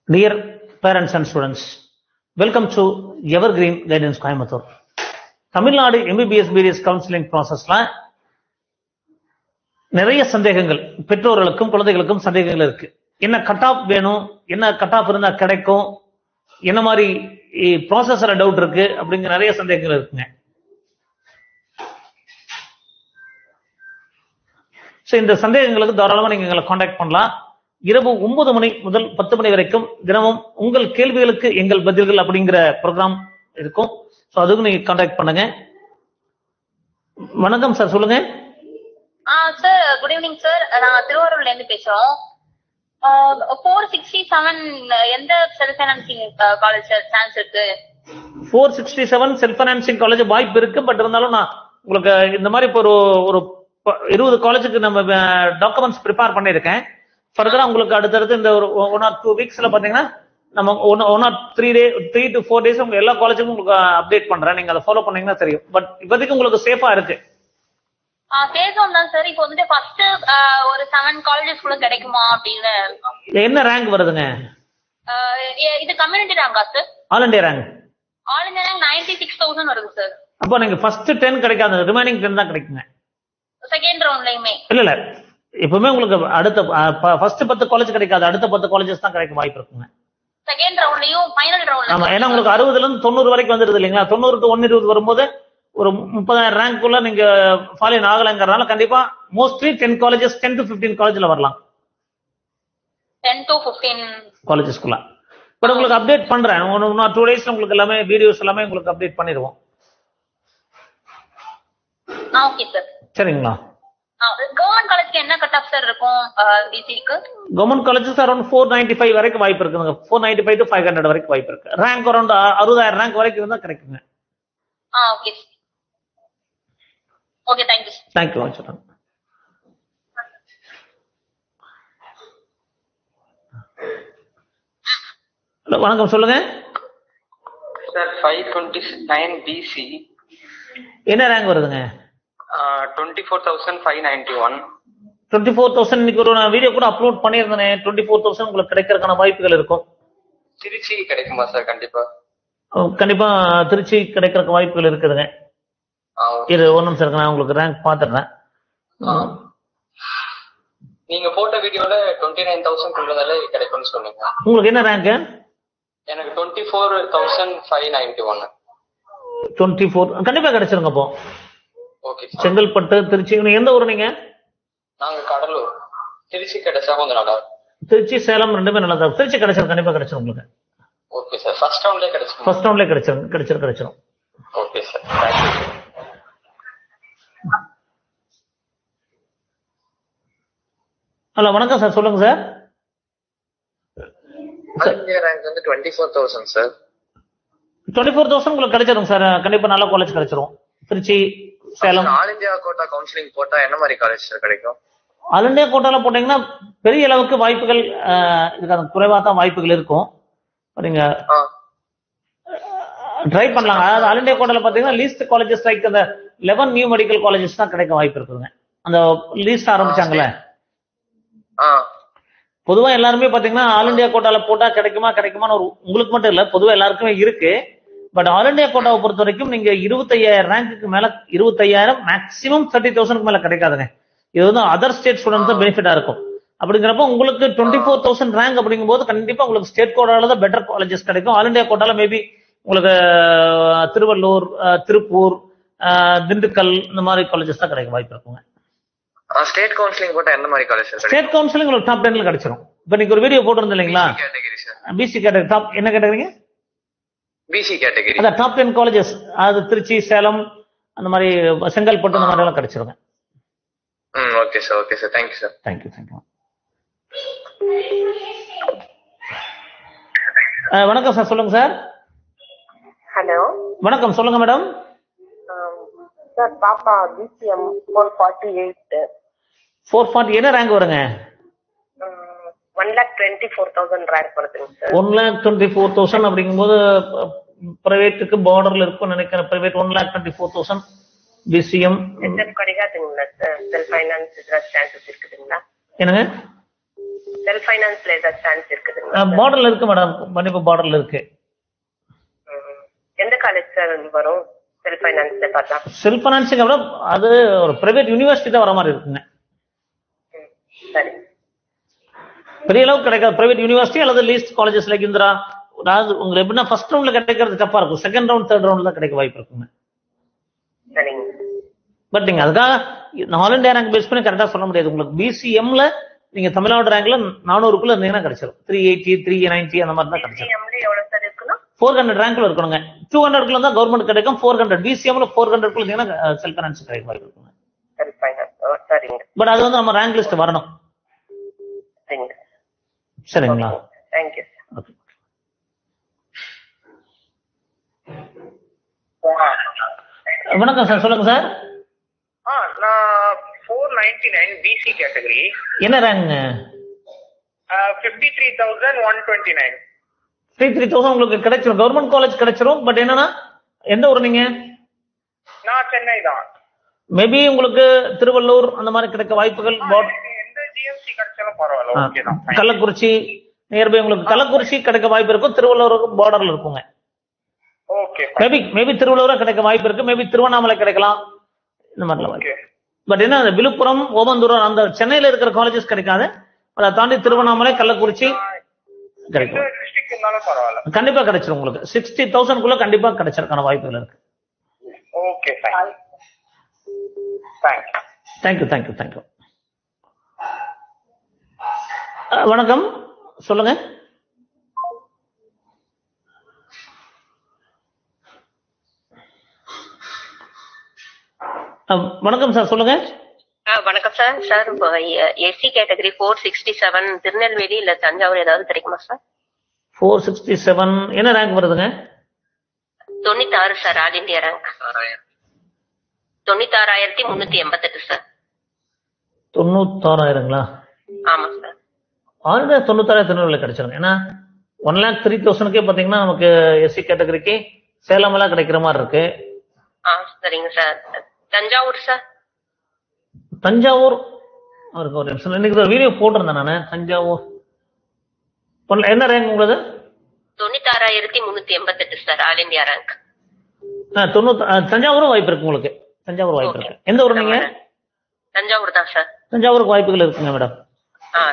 Dear parents and students, welcome to Evergreen Guidance Coimbatore. Tamil Nadu MBBS BDS counselling ப்ராசஸ்ல நிறைய சந்தேகங்கள் பெற்றோர்களுக்கும் குழந்தைகளுக்கும் சந்தேகங்கள் இருக்கு. என்ன கட் ஆஃப் வேணும், என்ன கட் ஆஃப் இருந்தா கிடைக்கும், என்ன மாதிரி ப்ராசஸ்ல டவுட் இருக்கு அப்படிங்கிற நிறைய சந்தேகங்கள் இருக்குங்க. ஸோ இந்த சந்தேகங்களுக்கு தாராளமாக நீங்க எங்களை கான்டாக்ட் பண்ணலாம். இரவு 9 மணி முதல் 10 மணி வரைக்கும் தினமும் உங்கள் கேள்விகளுக்கு எங்கள் பதில்கள் அப்படிங்கிற ப்ரோக்ராம் இருக்கும். ஸோ அதுக்கு நீங்க கான்டாக்ட் பண்ணுங்க. வணக்கம் சார், சொல்லுங்க. சார் குட் ஈவினிங் சார், நான் திருவாரூர்ல இருந்து பேசுறோம். 467 எந்த செல்ஃப் ஃபைனான்சிங் காலேஜ் சான்ஸ் இருக்கு? 467 செல்ஃப் ஃபைனான்சிங் காலேஜ் வாய்ப்பு இருக்கு. பட் இருந்தாலும் நான் உங்களுக்கு இந்த மாதிரி இப்போ ஒரு 20 காலேஜுக்கு நம்ம டாக்குமெண்ட்ஸ் ப்ரிப்பேர் பண்ணியிருக்கேன். ஃபர்தரா உங்களுக்கு அடுத்தடுத்து இந்த ஒரு 1 or 2 வீக்ஸ்ல பாத்தீங்கன்னா நம்ம 1 or 3 to 4 days உங்க எல்லா காலேஜுக்கும் உங்களுக்கு அப்டேட் பண்றேன். நீங்க அதை ஃபாலோ பண்ணீங்கன்னா தெரியும். பட் இப்போதைக்கு உங்களுக்கு சேஃபா இருக்கு. பேசணும் தான் சார். இப்போ வந்துட்டு ஃபர்ஸ்ட் ஒரு 7 காலேஜஸ் கூட கிடைக்குமா அப்படின்னு. என்ன ரேங்க் வருதுங்க? இது கம்யூனிட்டி ரேங்கா sir? All India rank. All India rank 96,000 வருது சார். அப்போ நீங்க ஃபர்ஸ்ட் 10 கிடைக்காது, ரிமைனிங் 10 தான் கிடைக்குங்க. செகண்ட் ரவுண்ட்லயுமே இல்ல எப்பவுமே உங்களுக்கு அடுத்த ஃபர்ஸ்ட் 10 காலேஜ் கிடைக்காது, அடுத்த 10 காலேஜஸ் தான் கிடைக்க வாய்ப்பு இருக்குங்க. செகண்ட் ரவுண்ட்லயும் ஃபைனல் ரவுண்ட்ல. ஆமா, ஏன்னா உங்களுக்கு 60ல இருந்து 90 வரைக்கும் வந்துருது இல்லைங்களா. 90 to 120 வரும்போது ஒரு 30,000 ரேங்க்குள்ள நீங்க ஃபாலோன் ஆகலங்கிறதுனால கண்டிப்பா மோஸ்ட்லி 10 காலேஜஸ் 10 to 15 காலேஜ்ல வரலாம். 10 to 15 காலேஜஸ்க்குள்ள. பட் உங்களுக்கு அப்டேட் பண்றேன். 1 or 2 days உங்களுக்கு எல்லாமே வீடியோஸ் எல்லாமே உங்களுக்கு அப்டேட் பண்ணிடுவோம். Okay sir. சரிங்களா? கவர்மெண்ட் காலேஜ்க்கு என்ன கட் ஆஃப் சார் இருக்கும் பிசிக்கு? கவர்மெண்ட் காலேஜஸ் அரௌண்ட் 495 வரைக்கும் வாய்ப்பு இருக்குங்க. 495 to 500 வரைக்கும் வாய்ப்பு இருக்கு. ரேங்க் அரௌண்ட் 60,000 ரேங்க் வரைக்கும் இருந்தா கிடைக்குங்க. Okay okay, thank you. Thank you வச்சுறேன். ஹலோ, வணக்கம், சொல்லுங்க சார். 529 BC. என்ன ரேங்க் வருதுங்க? 24,591. 24,000. இன்னைக்கு ஒரு நான் வீடியோ கூட அப்லோட் பண்ணியிருந்தேன். 24,000 உங்களுக்கு கிடைக்கிறதுக்கான வாய்ப்புகள் இருக்கும். திருச்சி கிடைக்குமா சார்? கண்டிப்பா கண்டிப்பா திருச்சி கிடைக்கிறதுக்கு வாய்ப்புகள் இருக்குதுங்க. இது ஒரு நிமிஷம் இருக்கு, நான் உங்களுக்கு ரேங்க் பாத்துறேன். நீங்க போட்ட வீடியோல 29,000 குள்ளதால கிடைக்கும்னு சொன்னீங்க. உங்களுக்கு என்ன ரேங்க்? எனக்கு 24,591. 24 கண்டிப்பா கிடைச்சிருங்க. அப்போ ஓகே. செங்கல்பட்டு, திருச்சி. எந்த ஊர் நீங்க? நாங்க கடலூர். திருச்சி கிடைச்சா கொஞ்சம் நல்லா. திருச்சி, சேலம் ரெண்டுமே நல்லா தான். திருச்சி கிடைச்சிரும், கண்டிப்பா கிடைச்சிரும் உங்களுக்கு. Okay sir. ஃபர்ஸ்ட் ரவுண்ட்லயே கிடைச்சிரும். ஃபர்ஸ்ட் ரவுண்ட்லயே கிடைச்சிரும். Okay sir, thank you. ஹலோ, வணக்கம் சார், சொல்லுங்க சார். இந்தியா ரேங்க் வந்து 24,000 சார். 24,000 உங்களுக்கு கிடைச்சிரும் சார். கண்டிப்பா நல்ல காலேஜ் கிடைச்சிரும். Trichy, Salem. All India quota counselling போட்டா என்ன மாதிரி காலேஜ் சார் கிடைக்கும்? ஆல் இந்தியா கோட்டால போட்டீங்கன்னா பெரிய அளவுக்கு வாய்ப்புகள் இருக்காது, குறைவா தான் வாய்ப்புகள் இருக்கும். நீங்க ட்ரை பண்ணலாம். அதாவது ஆல் இந்தியா கோட்டால பாத்தீங்கன்னா லீஸ்ட் காலேஜஸ் லைக் அந்த 11 நியூ மெடிக்கல் காலேஜஸ் தான் கிடைக்க வாய்ப்பு இருக்குதுங்க. அந்த லீஸ்ட் ஆரம்பிச்சாங்கல்ல. பொதுவா எல்லாருமே பாத்தீங்கன்னா ஆல் இந்தியா கோட்டால போட்டா கிடைக்குமான்னு ஒரு உங்களுக்கு மட்டும் இல்ல, பொதுவா எல்லாருக்குமே இருக்கு. பட் ஆல் இந்தியா கோட்டாவை பொறுத்த வரைக்கும் நீங்க 25,000 ரேங்க்கு மேல 25,000 மேக்ஸிமம் 30,000 மேல கிடைக்காதுங்க. இது வந்து அதர் ஸ்டேட் ஸ்டூடெண்ட்ஸ் தான் பெனிஃபிட்டா இருக்கும். அப்படிங்கிறப்ப உங்களுக்கு 24,000 ரேங்க் அப்படிங்கும் போது கண்டிப்பா உங்களுக்கு ஸ்டேட் கோட்டால தான் பெட்டர் காலேஜஸ் கிடைக்கும். ஆல் இந்தியா கோட்டால மேபி உங்களுக்கு திருவள்ளூர், திருப்பூர், திண்டுக்கல் இந்த மாதிரி காலேஜஸ் தான் கிடைக்க வாய்ப்பு இருக்குங்க. ஸ்டேட் கவுன்சிலிங் போட்டா என்ன மாதிரி காலேஜ் சார்? ஸ்டேட் கவுன்சிலிங் உங்களுக்கு டாப் 10ல கிடைச்சிரும். இப்ப நீங்க ஒரு வீடியோ போட்டிருந்தீங்க இல்லைங்களா? பிசி கேட்டகரி டாப் என்ன கேட்டகரிங்க? BC category. அத டாப் 10 காலேஜஸ் அது திருச்சி, சேலம், அந்த மாதிரி செங்கல்பட்டு அந்த மாதிரி எல்லாம் கிடைச்சிருங்க. Okay sir, okay sir, thank you sir. Thank you. வணக்கம் சார், சொல்லுங்க சார். ஹலோ, வணக்கம், சொல்லுங்க மேடம். சார் பாப்பா பிசிஎம் 448. 440 என்ன ரேங்க் வருங்க? 1,24,000 ரேங்க் வருதுங்க சார். 1,24,000 அப்படிங்கும்போது பிரைவேட்டுக்கு பார்டர்ல இருக்கும் நினைக்கிறேன். பிரைவேட் 1,24,000 பிசிஎம் கிடைக்காதுங்களா சார்? செல்ஃப் ஃபைனான்ஸ் சான்சஸ் இருக்குதுங்களா? என்னங்க? செல்ஃப் ஃபைனான்ஸ்ல ஏதாவது சான்ஸ் இருக்குதுங்களா? பார்டர்ல இருக்கு மேடம், கண்டிப்பா பார்டர்ல இருக்கு. எந்த காலேஜ் சார் வரும் செல்ஃப் ஃபைனான்ஸ்ல பார்த்தா? செல்ஃப் ஃபைனான்சிங் விட அது ஒரு பிரைவேட் யூனிவர்சிட்டி தான் வர மாதிரி இருக்குங்க. சரி. பெரிய அளவுக்கு கிடைக்காது. பிரைவேட் யூனிவர்சிட்டி அல்லது லீஸ்ட் காலேஜஸ் லைக் இந்திரா. அதாவது உங்களுக்கு எப்படின்னா ஃபர்ஸ்ட் ரவுண்ட்ல கிடைக்கிறது டஃபா இருக்கும், செகண்ட் ரவுண்ட் தேர்ட் ரவுண்ட்ல தான் கிடைக்க வாய்ப்பு இருக்குங்க. சரிங்க. பட் நீங்க அதுக்காக ஆல் இண்டியா ரேங்க் பேஸ் பண்ணி கரெக்டா சொல்ல முடியாது. உங்களுக்கு பிசிஎம்ல நீங்க தமிழ்நாடு ரேங்க்ல 400க்குள்ள இருந்தீங்கன்னா கிடைச்சிடும். 380 390 அந்த மாதிரி தான் கிடைச்சிடும். பிசிஎம்ல எவ்வளவு சார் இருக்கணும்? 400 ரேங்க்ல இருக்கணுங்க. 200க்குள்ள தான் கவர்மெண்ட் கிடைக்கும். 400 பிசிஎம்ல 400க்குள்ள இருந்தீங்கன்னா செல்ஃப் ஃபைனான்ஸ் கிடைக்க வாய்ப்பு இருக்குங்க. Self finance. சரிங்க. பட் அது வந்து நம்ம ரேங்க் லிஸ்ட் வரணும். சரிங்க. சரிங்களா? Thank you. வணக்கம் சார், சொல்லுங்க சார். நான் 499 BC கேட்டகரி. என்ன ரேங்க்? 53,129. 53,000 உங்களுக்கு கிடைச்சிரும். கவர்மெண்ட் காலேஜ் கிடைச்சிரும். பட் என்னன்னா எந்த ஊர் நீங்க? நான் சென்னை தான். மேபி உங்களுக்கு திருவள்ளூர் அந்த மாதிரி கிடைக்க வாய்ப்புகள். எந்த GMC கிடைச்சாலும் பரவாயில்ல. ஓகே தான். கள்ளக்குறிச்சி நியர்பை உங்களுக்கு கள்ளக்குறிச்சி கிடைக்க வாய்ப்பு இருக்கும். திருவள்ளூருக்கு பார்டர்ல இருக்குங்க. ஓகே. மேபி திருவள்ளூரா கிடைக்க வாய்ப்பு இருக்கு. மேபி திருவண்ணாமலை கிடைக்கலாம். இந்த மாதிரிலாம். பட் என்ன விழுப்புரம், ஓமந்தூரம் அந்த சென்னையில இருக்கிற காலேஜஸ் கிடைக்காது. அதை தாண்டி திருவண்ணாமலை, கள்ளக்குறிச்சி கிடைக்கும். கண்டிப்பா கிடைச்சிரும். உங்களுக்கு 60,000 கண்டிப்பா கிடைச்சிருக்கான வாய்ப்புகள் இருக்கு. ஓகே. தேங்க்யூ. வணக்கம், சொல்லுங்க. வணக்கம் சார், சொல்லுங்க. வணக்கம் sir. Sir SC category 467 Tirunelveli இல்ல தஞ்சாவூர் ஏதாவது கிடைக்குமா சார்? 467 என்ன ரேங்க் வருதுங்க? 96 sir. All India rank 96,388 sir. 96,000ங்களா? ஆமா சார். ஆல் இண்டியா 96,000 திருநெல்வேலி கிடைச்சிருங்க. ஏன்னா 1,03,000க்கே பாத்தீங்கன்னா நமக்கு எஸ்சி கேட்டகரிக்கு சேலம் எல்லாம் கிடைக்கிற மாதிரி இருக்கு. சரிங்க சார். தஞ்சாவூர் சார்? தஞ்சாவூர் ஒரு நிமிஷம், இன்னைக்கு ஒரு வீடியோ போட்டிருந்தேன் நானு. தஞ்சாவூர் என்ன ரேங்க் உங்களுக்கு? 96,388 சார். All India rank. தஞ்சாவூரும் வாய்ப்பு இருக்கு உங்களுக்கு. தஞ்சாவூர் வாய்ப்பு இருக்கு. எந்த ஊர் நீங்க? தஞ்சாவூர் தான் சார். தஞ்சாவூருக்கு வாய்ப்புகள் இருக்குங்க மேடம்.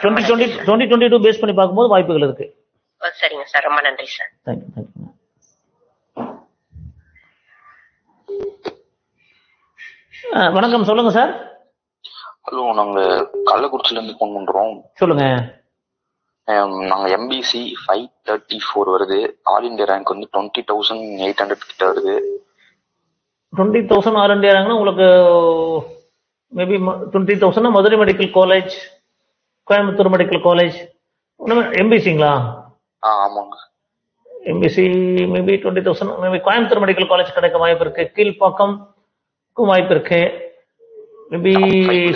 2022 பேஸ் பண்ணி பார்க்கும்போது வாய்ப்புகள் இருக்கு. சரிங்க சார், ரொம்ப நன்றி சார். தேங்க்யூ. வணக்கம், சொல்லுங்க சார். ஹலோ, நாங்க கள்ளக்குறிச்சில இருந்து போன் பண்றோம். சொல்லுங்க. நாங்க MBC 534 வருது. ஆல் இண்டியா ரேங்க் வந்து 20,800 கிட்ட வருது. 20,000 ஆல் இண்டியா ரேங்க்னா உங்களுக்கு maybe 20,000 Madurai medical college, Coimbatore medical college, MBCங்களா? ஆமாங்க. MBC maybe 20,000. Maybe Coimbatore medical college கிடைக்க வாய்ப்பு இருக்கு. கீழ்பாக்கம் வாய்ப்பு இருக்கு. மேபி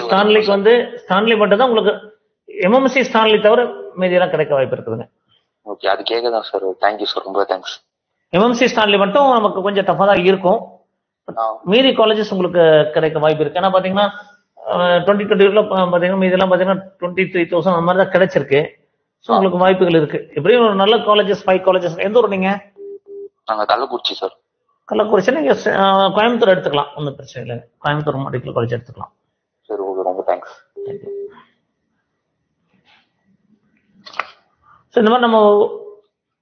ஸ்டான்லிக்கு வந்து ஸ்டான்லி மட்டும் தான் உங்களுக்கு MMC ஸ்டான்லி தவிர மீதி எல்லாம் கிடைக்க வாய்ப்பு இருக்குதுங்க. ஓகே, அது கேக்குதான் சார். தேங்க்யூ சார், ரொம்ப தேங்க்ஸ். MMC ஸ்டான்லி மட்டும் நமக்கு கொஞ்சம் டஃபா தான் இருக்கும். மீதி காலேஜஸ் உங்களுக்கு கிடைக்க வாய்ப்பு இருக்கு. ஏன்னா பாத்தீங்கன்னா 2022 பாத்தீங்கன்னா மீதி எல்லாம் பாத்தீங்கன்னா 23,000 அந்த மாதிரி தான் கிடைச்சிருக்கு. ஸோ உங்களுக்கு வாய்ப்புகள் இருக்கு. எப்படியும் ஒரு நல்ல காலேஜஸ் 5 காலேஜஸ். எந்த ஊர் நீங்க? நாங்க கள்ளக்குறிச்சி சார். கள்ளக்குறிச்சி நீங்க கோயம்புத்தூர் எடுத்துக்கலாம், ஒன்றும் பிரச்சனை இல்லை. கோயம்புத்தூர் மெடிக்கல் காலேஜ் எடுத்துக்கலாம். சரி, ஓகே, ரொம்ப தேங்க்ஸ். ஸோ இந்த மாதிரி நம்ம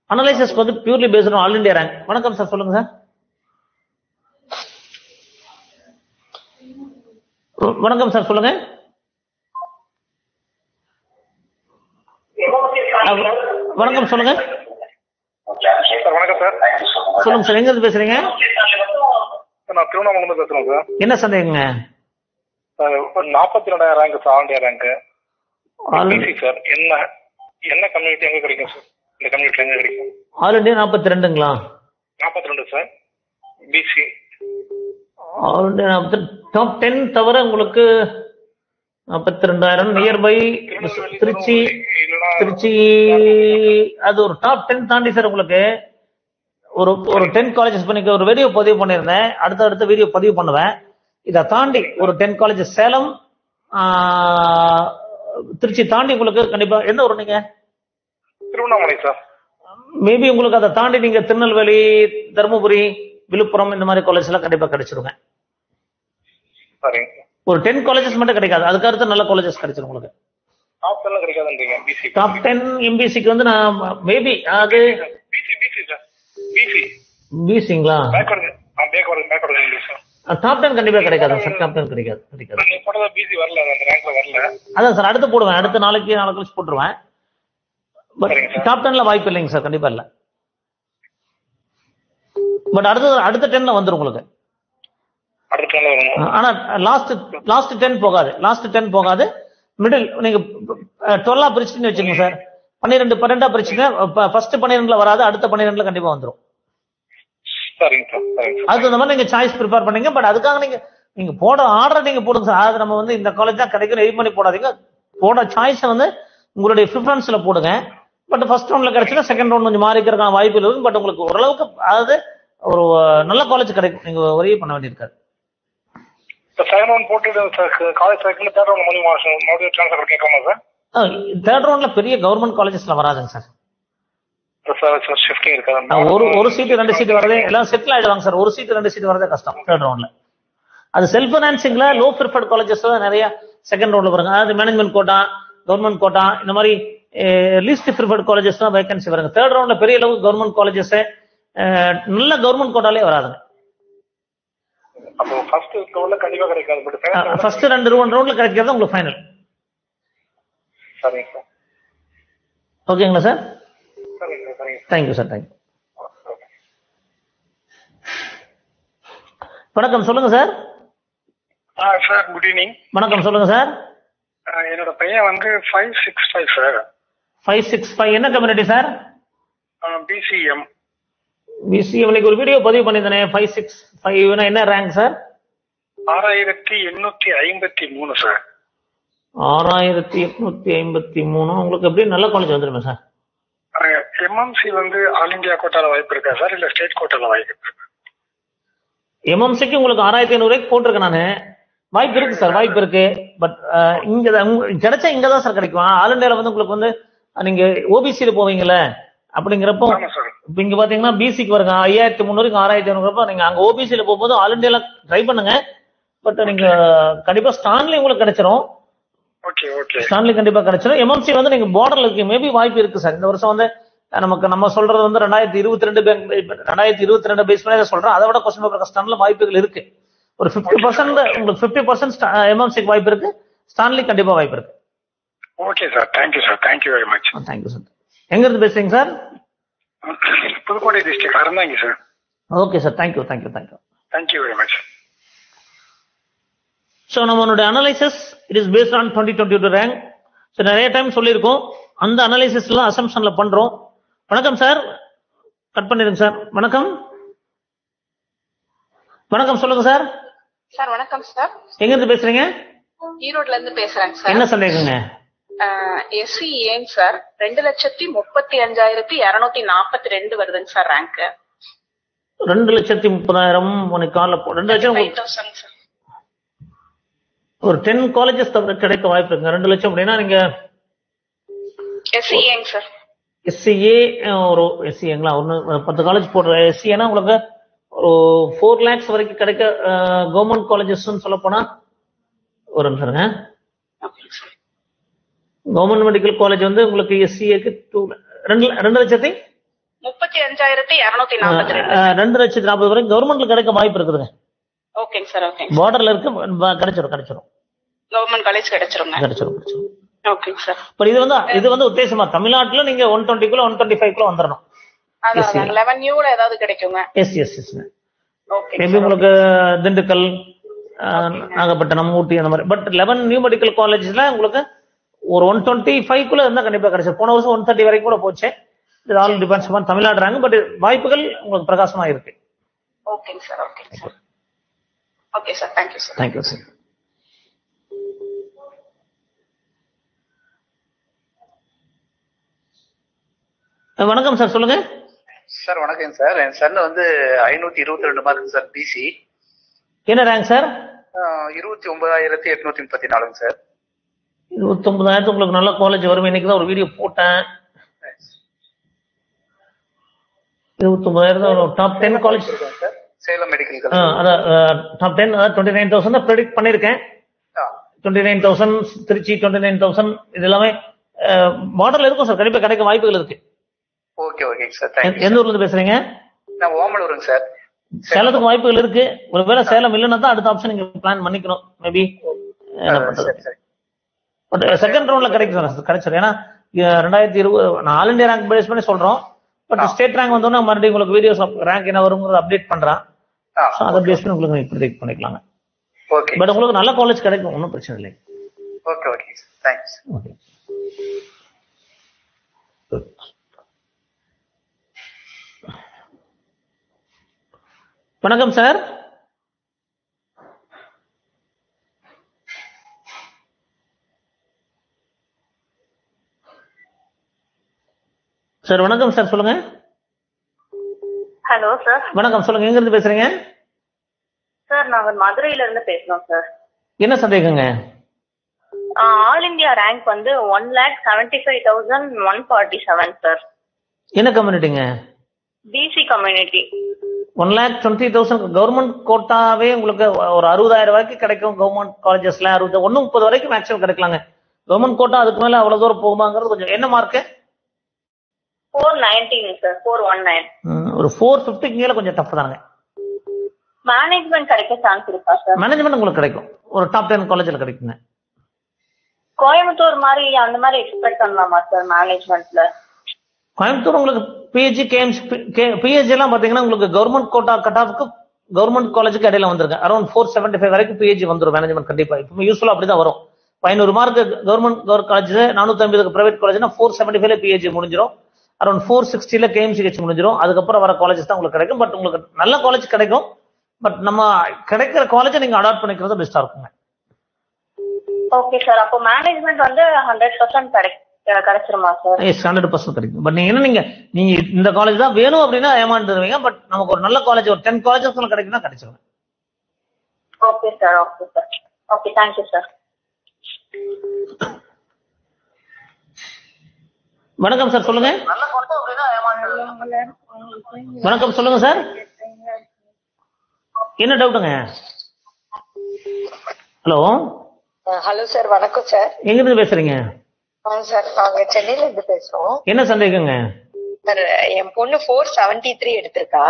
அனலைசிஸ் வந்து purely based all India rank. வணக்கம் சார், சொல்லுங்க சார். வணக்கம் சார், சொல்லுங்க. வணக்கம், சொல்லுங்க. வணக்கம் சார். சொல்லுங்க சார், எங்க இருந்து பேசுறீங்க? நான் திருவண்ணாமலை பேசுறேன் சார். என்ன சந்தேகங்க? 42,000 rank sir, all India rank. Sir என்ன கம்யூனிட்டி எங்க கிடைக்கும் சார்? இந்த கம்யூனிட்டி எங்க கிடைக்கும்? ஆல் இண்டியா 42ங்களா? 42 sir. BC all India 42. Top 10 தவிர உங்களுக்கு 42,000 நியர்பை திருச்சி அது ஒரு டாப் 10 தாண்டி சார் உங்களுக்கு ஒரு 10 காலேஜஸ் பண்ணிக்க ஒரு வீடியோ பதிவு பண்ணியிருந்தேன். அடுத்த வீடியோ பதிவு பண்ணுவேன். இதை தாண்டி ஒரு 10 காலேஜஸ் சேலம், திருச்சி தாண்டி உங்களுக்கு கண்டிப்பா எந்த ஊர் நீங்க? திருவண்ணாமலை சார். மேபி உங்களுக்கு அதை தாண்டி நீங்க திருநெல்வேலி, தருமபுரி, விழுப்புரம் இந்த மாதிரி காலேஜ் எல்லாம் கண்டிப்பா கிடைச்சிருங்க. சரிங்க. ஒரு 10 காலேஜஸ் மட்டும் கிடைக்காது, அதுக்கு அடுத்து நல்ல காலேஜஸ் கிடைச்சிரும் உங்களுக்கு. டாப் 10 கிடைக்காதுன்றீங்க பிசி? டாப் 10 எம்பிசிக்கு வந்து நான் மேபி அது பிசி சார். பிசிங்களா? Backward sir. டாப் 10 கண்டிப்பா கிடைக்காது சார். டாப் 10 கிடைக்காது. நீங்க போட்டதா பிசி வரல, அந்த ரேங்க்ல வரல. அதான் சார் அடுத்து போடுவேன், அடுத்த நாளைக்கு கழிச்சு போட்டுருவேன். பட் டாப் 10ல வாய்ப்பு இல்லைங்க சார், கண்டிப்பா இல்ல. பட் அடுத்த 10ல வந்துரும் உங்களுக்கு. ஆனா லாஸ்ட் 10 போகாது. லாஸ்ட் 10 போகாது. மிடில் நீங்க 12 பிரிச்சுன்னு வச்சுக்கோங்க சார். 12 12 பிரிச்சுங்க. ஃபர்ஸ்ட் 12ல வராது, அடுத்த 12ல கண்டிப்பா வந்துரும். அதுக்கு அந்த மாதிரி நீங்க சாய்ஸ் ப்ரிப்பேர் பண்ணீங்க. பட் அதுக்காக நீங்க போட ஆர்டர் நீங்க போடுங்க சார். அது நம்ம வந்து இந்த காலேஜ் தான் கிடைக்கும் எய்ம் பண்ணி போடாதீங்க. போட சாய்ஸை வந்து உங்களுடைய ப்ரிஃபரன்ஸ்ல போடுங்க. பட் ஃபர்ஸ்ட் ரவுண்ட்ல கிடைச்சுன்னா செகண்ட் ரவுண்ட் கொஞ்சம் மாறிக்கிறதுக்கான வாய்ப்பு இருக்கு. பட் உங்களுக்கு ஓரளவுக்கு அதாவது ஒரு நல்ல காலேஜ் கிடைக்கும், நீங்க ஒரே பண்ண வேண்டியிருக்காரு. செகண்ட் ரவுண்ட் போட்டு காலேஜ் செலக்ட் தேர்ட் ரவுண்ட் மறுபடியும் ட்ரான்ஸ்ஃபர் கேட்கலாமா சார்? தேர்ட் ரவுண்ட்ல பெரிய கவர்மெண்ட் காலேஜஸ்ல வராதுங்க சார். ஷிஃப்டிங் இருக்காது. ஒரு சீட்டு 2 சீட்டு வரதே எல்லாம் செட்டில் ஆயிடுவாங்க சார். ஒரு சீட்டு 2 சீட்டு வரதே கஷ்டம் தேர்ட் ரவுண்ட்ல. அது செல்ஃப் பைனான்சிங்ல லோ ப்ரிஃபர்ட் காலேஜஸ் நிறைய செகண்ட் ரவுண்ட்ல வருங்க. அதாவது மேனேஜ்மெண்ட் கோட்டா, கவர்மெண்ட் கோட்டா, இந்த மாதிரி லீஸ்ட் ப்ரிஃபர்ட் காலேஜஸ் தான் வேகன்சி வருங்க. தேர்ட் ரவுண்ட்ல பெரிய அளவுக்கு கவர்மெண்ட் காலேஜஸ் நல்ல கவர்மெண்ட் கோட்டாலே வராதுங்க. அப்போ ஃபர்ஸ்ட் ரவுண்ட்ல கண்டிப்பா கிடைக்காது. பட் ஃபர்ஸ்ட் 2 ரவுண்ட்ல கிடைக்கிறது உங்களுக்கு ஃபைனல். சரிங்க சார். ஓகேங்களா சார்? சரிங்க சரிங்க. Thank you sir. தேங்க்யூ. வணக்கம், சொல்லுங்க சார். Sir good evening. வணக்கம், சொல்லுங்க சார். என்னோட பையன் வந்து 565 சார். 565 என்ன கம்யூனிட்டி சார்? பிசிஎம். பிசிஎம் இன்னைக்கு ஒரு வீடியோ பதிவு பண்ணியிருந்தேனே. 565 என்ன ரேங்க் சார்? 6853 சார். 6853. உங்களுக்கு எப்படி நல்ல காலேஜ் வந்துருமே சார்? எம்எம்சி வந்து ஆல் இந்தியா கோட்டால வாய்ப்பு இருக்கா சார், இல்ல ஸ்டேட் கோட்டால வாய்ப்பு இருக்கா? எம்எம்சிக்கு உங்களுக்கு 6500 போட்டிருக்கேன் நானு. வாய்ப்பு இருக்கு சார், வாய்ப்பு இருக்கு. பட் இங்க கிடைச்சா இங்க தான் சார் கிடைக்கும். ஆல் இந்தியால வந்து உங்களுக்கு வந்து நீங்க ஓபிசியில போவீங்கல்ல, அப்படிங்கிறப்போ இப்ப இங்க பாத்தீங்கன்னா பிசிக்கு வருங்க 5300 6500. நீங்க அங்க ஓபிசியில போகும்போது ஆல் இந்தியால ட்ரை பண்ணுங்க. பட் நீங்க கண்டிப்பா ஸ்டான்லி உங்களுக்கு கிடைச்சிரும். ஸ்டான்லி கண்டிப்பா கிடைச்சிரும். எம்எம்சி வந்து நீங்க பார்டர்ல இருக்கு, மேபி வாய்ப்பு இருக்கு சார். இந்த வருஷம் வந்து நம்ம சொல்றது வந்து 2022 பேஸ் பண்ணி சொல்றோம். அதை விட கொஸ்டின் பேப்பர் ஸ்டான்ல வாய்ப்புகள் இருக்கு. ஒரு 50% உங்களுக்கு 50% எம்எம்சிக்கு வாய்ப்பு இருக்கு. ஸ்டான்லி கண்டிப்பா வாய்ப்பு இருக்கு. Okay sir, thank you sir. Thank you very much. Thank you sir. எங்க இருந்து பேசுறீங்க sir? Pudukkottai district Aranthangi sir. Okay sir, thank you. Thank you very much. So நம்மளுடைய analysis it is based on 2022 rank. So நிறைய டைம் சொல்லியிருக்கோம், அந்த அனலைசிஸ்லாம் அசம்ஷன்ல பண்றோம். வணக்கம் சார், கட் பண்ணிடுங்க சார். வணக்கம், சொல்லுங்க சார். சார் வணக்கம் சார். எங்க இருந்து பேசுறீங்க? ஈரோட்ல இருந்து பேசுறேங்க சார். என்ன சொல்லிருக்கீங்க? எஸ்சி ஏங்க சார் 2,35,242 வருதுங்க சார் ரேங்க். 2,30,000 உனக்கு கால 2,00,000 சார். ஒரு 10 காலேஜஸ் தவிர கிடைக்க வாய்ப்பு இருக்குங்க. 2 லட்சம் அப்படின்னா நீங்க எஸ்சிஏங்க சார். எஸ்சிஏ ஒரு எஸ்சிங்களா ஒரு 10 காலேஜ் போடுற எஸ்சிஏனா உங்களுக்கு ஒரு 4 lakhs வரைக்கும் கிடைக்க கவர்மெண்ட் காலேஜஸ் சொல்ல போனா ஒரு நிமிஷம். கவர்மெண்ட் மெடிக்கல் காலேஜ் வந்து உங்களுக்கு எஸ்சிஏக்கு 2,35,242 2,40,000 வரைக்கும் கவர்மெண்ட்ல கிடைக்க வாய்ப்பு இருக்குதுங்க. ஓகேங்க சார். ஓகே, பார்டர்ல இருக்கு, கிடைச்சிரும். கவர்மெண்ட் காலேஜ் கிடைச்சிரும். ஓகேங்க சார். பட் இது வந்து உத்தேசமா தமிழ்நாட்டுல நீங்க 120 125 வந்துடணும். அதான் 11 நியூல ஏதாவது கிடைக்குங்க. எஸ். மேபி உங்களுக்கு திண்டுக்கல், நாகப்பட்டினம், ஊட்டி அந்த மாதிரி. பட் 11 நியூ மெடிக்கல் காலேஜ்ல உங்களுக்கு ஒரு 125 இருந்தா கண்டிப்பா கிடைச்சது. போன வருஷம் 130 வரைக்கும் கூட போச்சு. இது all depends on Tamil Nadu rank. But வாய்ப்புகள் உங்களுக்கு பிரகாசமா இருக்கு. ஓகேங்க sir. Okay sir, thank you sir. Thank you sir. வணக்கம் சார், சொல்லுங்க சார். வணக்கம் சார். என் சன் வந்து 522 மார்க் சார், பிசி. என்ன ரேங்க் சார்? 29,834 சார். 29,000 உங்களுக்கு நல்ல காலேஜ் வரும். இன்னைக்கு தான் ஒரு வீடியோ போட்டேன். 29,000 top 10 college sir Salem medical college. அதான் டாப் 10 அதாவது 29,000 தான் ப்ரெடிக்ட் பண்ணிருக்கேன். 29,000 திருச்சி 29,000 இது எல்லாமே மாடல் இருக்கும் சார். கண்டிப்பா கிடைக்க வாய்ப்புகள் இருக்கு. Okay okay sir. தேங்க்யூ. எந்த ஊர்ல இருந்து பேசுறீங்க? நான் ஓமலூருங்க சார். சேலத்துக்கு வாய்ப்புகள் இருக்கு. ஒருவேளை சேலம் இல்லைன்னா தான் அடுத்த ஆப்ஷன் நீங்க பிளான் பண்ணிக்கணும். மேபி பட் செகண்ட் ரவுண்ட்ல கிடைக்கும் சார். கிடைச்சிடும். ஏன்னா 2020 நான் ஆல் இந்தியா ரேங்க் பேஸ் பண்ணி சொல்றோம். பட் ஸ்டேட் ரேங்க் வந்தோம்னா மறுபடியும் உங்களுக்கு வீடியோஸ் ரேங்க் என்ன வருங்கிறது அப்டேட் பண்றான். அதை பேஸ் பண்ணி உங்களுக்கு நீங்க ப்ரெடிக்ட் பண்ணிக்கலாங்க. ஓகே. பட் உங்களுக்கு நல்ல காலேஜ் கிடைக்கும். ஒன்றும் பிரச்சனை இல்லை. Okay okay sir. Thanks. Okay. வணக்கம் சார். சார் வணக்கம் சார், சொல்லுங்க. Hello sir. வணக்கம், சொல்லுங்க. எங்க இருந்து பேசுறீங்க? சார் நாங்க மதுரையில இருந்து பேசுறோம் சார். என்ன சந்தேகங்க? ஆல் இந்தியா ரேங்க் வந்து 1,75,147 சார். என்ன கம்யூனிட்டிங்க? BC community. 1,20,000 கவர்மெண்ட் கோட்டாவே உங்களுக்கு ஒரு 60,000 வரைக்கும் கிடைக்கும். கவர்மெண்ட் காலேஜஸ்ல 130 வரைக்கும் மேக்ஸிமம் கிடைக்கலாங்க. கவர்மெண்ட் கோட்டா அதுக்கு மேல அவ்வளவு தூரம் போகுமாங்கிறது கொஞ்சம். என்ன மார்க்கு? 419 சார். 419. ஒரு 450 மேல கொஞ்சம் டஃப் தாங்க. மேனேஜ்மெண்ட் கிடைக்க சான்ஸ் இருக்கா சார்? மேனேஜ்மெண்ட் உங்களுக்கு கிடைக்கும். ஒரு டாப் 10 காலேஜ்ல கிடைக்குங்க. கோயம்புத்தூர் மாதிரி அந்த மாதிரி எக்ஸ்பெக்ட் பண்ணலாமா சார் மேனேஜ்மெண்ட்ல? கோயம்புத்தூர் உங்களுக்கு பிஹெச்சி பிஹெச்சி எல்லாம் பாத்தீங்கன்னா உங்களுக்கு கவர்மெண்ட் கோட்டா கட்டாஃப்க்கு கவர்மெண்ட் காலேஜுக்கு இடையில வந்திருக்கு. அரௌண்ட் 475 வரைக்கும் பிஹெச்சி வந்துடும் மேனேஜ்மெண்ட். கண்டிப்பா இப்போ யூஸ்வலா அப்படிதான் வரும். 500 மார்க் கவர்மெண்ட் காலேஜ், 450 பிரைவேட் காலேஜ்னா 475 பிஹெச்சி முடிஞ்சிடும். அரௌண்ட் 460 கேஎம்சிஹெச் முடிஞ்சிடும். அதுக்கப்புறம் வர காலேஜஸ் தான் உங்களுக்கு கிடைக்கும். பட் உங்களுக்கு நல்ல காலேஜ் கிடைக்கும். பட் நம்ம கிடைக்கிற காலேஜை நீங்க அடாப்ட் பண்ணிக்கிறது பெஸ்டா இருக்குங்க. Okay sir. அப்போ மேனேஜ்மெண்ட் வந்து 100% கிடைச்சிருமா சார்? எஸ், 100% கிடைக்கும். பட் நீங்க இந்த காலேஜ் தான் வேணும் அப்படின்னா ஏமாந்துருவீங்க. பட் நமக்கு ஒரு நல்ல காலேஜ் ஒரு 10 காலேஜஸ் கிடைக்குன்னா கிடைச்சிருங்க. Okay sir. Okay sir. Okay, thank you sir. வணக்கம் சார், சொல்லுங்க. வணக்கம், சொல்லுங்க சார். என்ன டவுட்டுங்க? ஹலோ. ஹலோ சார், வணக்கம் சார். எங்க இருந்து பேசுறீங்க? சார் நாங்க சென்னையில இருந்து பேசுறோம். என்ன சந்தேகங்க? சார் என் பொண்ணு 473 எடுத்திருக்கா.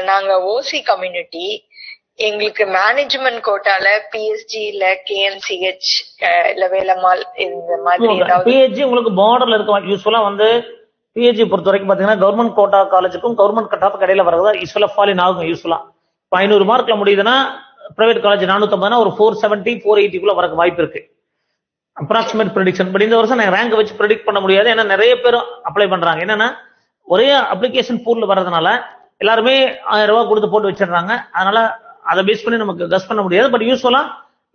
நாங்க ஓசி கம்யூனிட்டி. எங்களுக்கு மேனேஜ்மெண்ட் கோட்டால பிஎஸ்ஜி இல்ல கேஎம்சிஹெச் இல்ல வேலம்மாள் இந்த மாதிரி ஏதாவது. பிஹெச்சி உங்களுக்கு பார்டர்ல இருக்கும். யூஸ்வலா வந்து பிஹெச்சி பொறுத்த வரைக்கும் பாத்தீங்கன்னா கவர்மெண்ட் கோட்டா காலேஜுக்கும் கவர்மெண்ட் கட்டாஃப் இடையில வரதா யூஸ்வலா ஃபாலின் ஆகும். யூஸ்வலா 500 மார்க்ல முடியுதுன்னா பிரைவேட் காலேஜ் 450 ஒரு 470 480 வரக்கு வாய்ப்பு இருக்கு. Approximate prediction. பட் இந்த வருஷம் நான் ரேங்க் வச்சு ப்ரெடிக்ட் பண்ண முடியாது. ஏன்னா நிறைய பேர் அப்ளை பண்றாங்க. என்னன்னா ஒரே அப்ளிகேஷன் பூல்ல வர்றதுனால எல்லாருமே 1000 ரூபாய் கொடுத்து போட்டு வச்சிடுறாங்க. அதனால அதை பேஸ் பண்ணி நமக்கு கஸ் பண்ண முடியாது. பட் யூஸ்வலா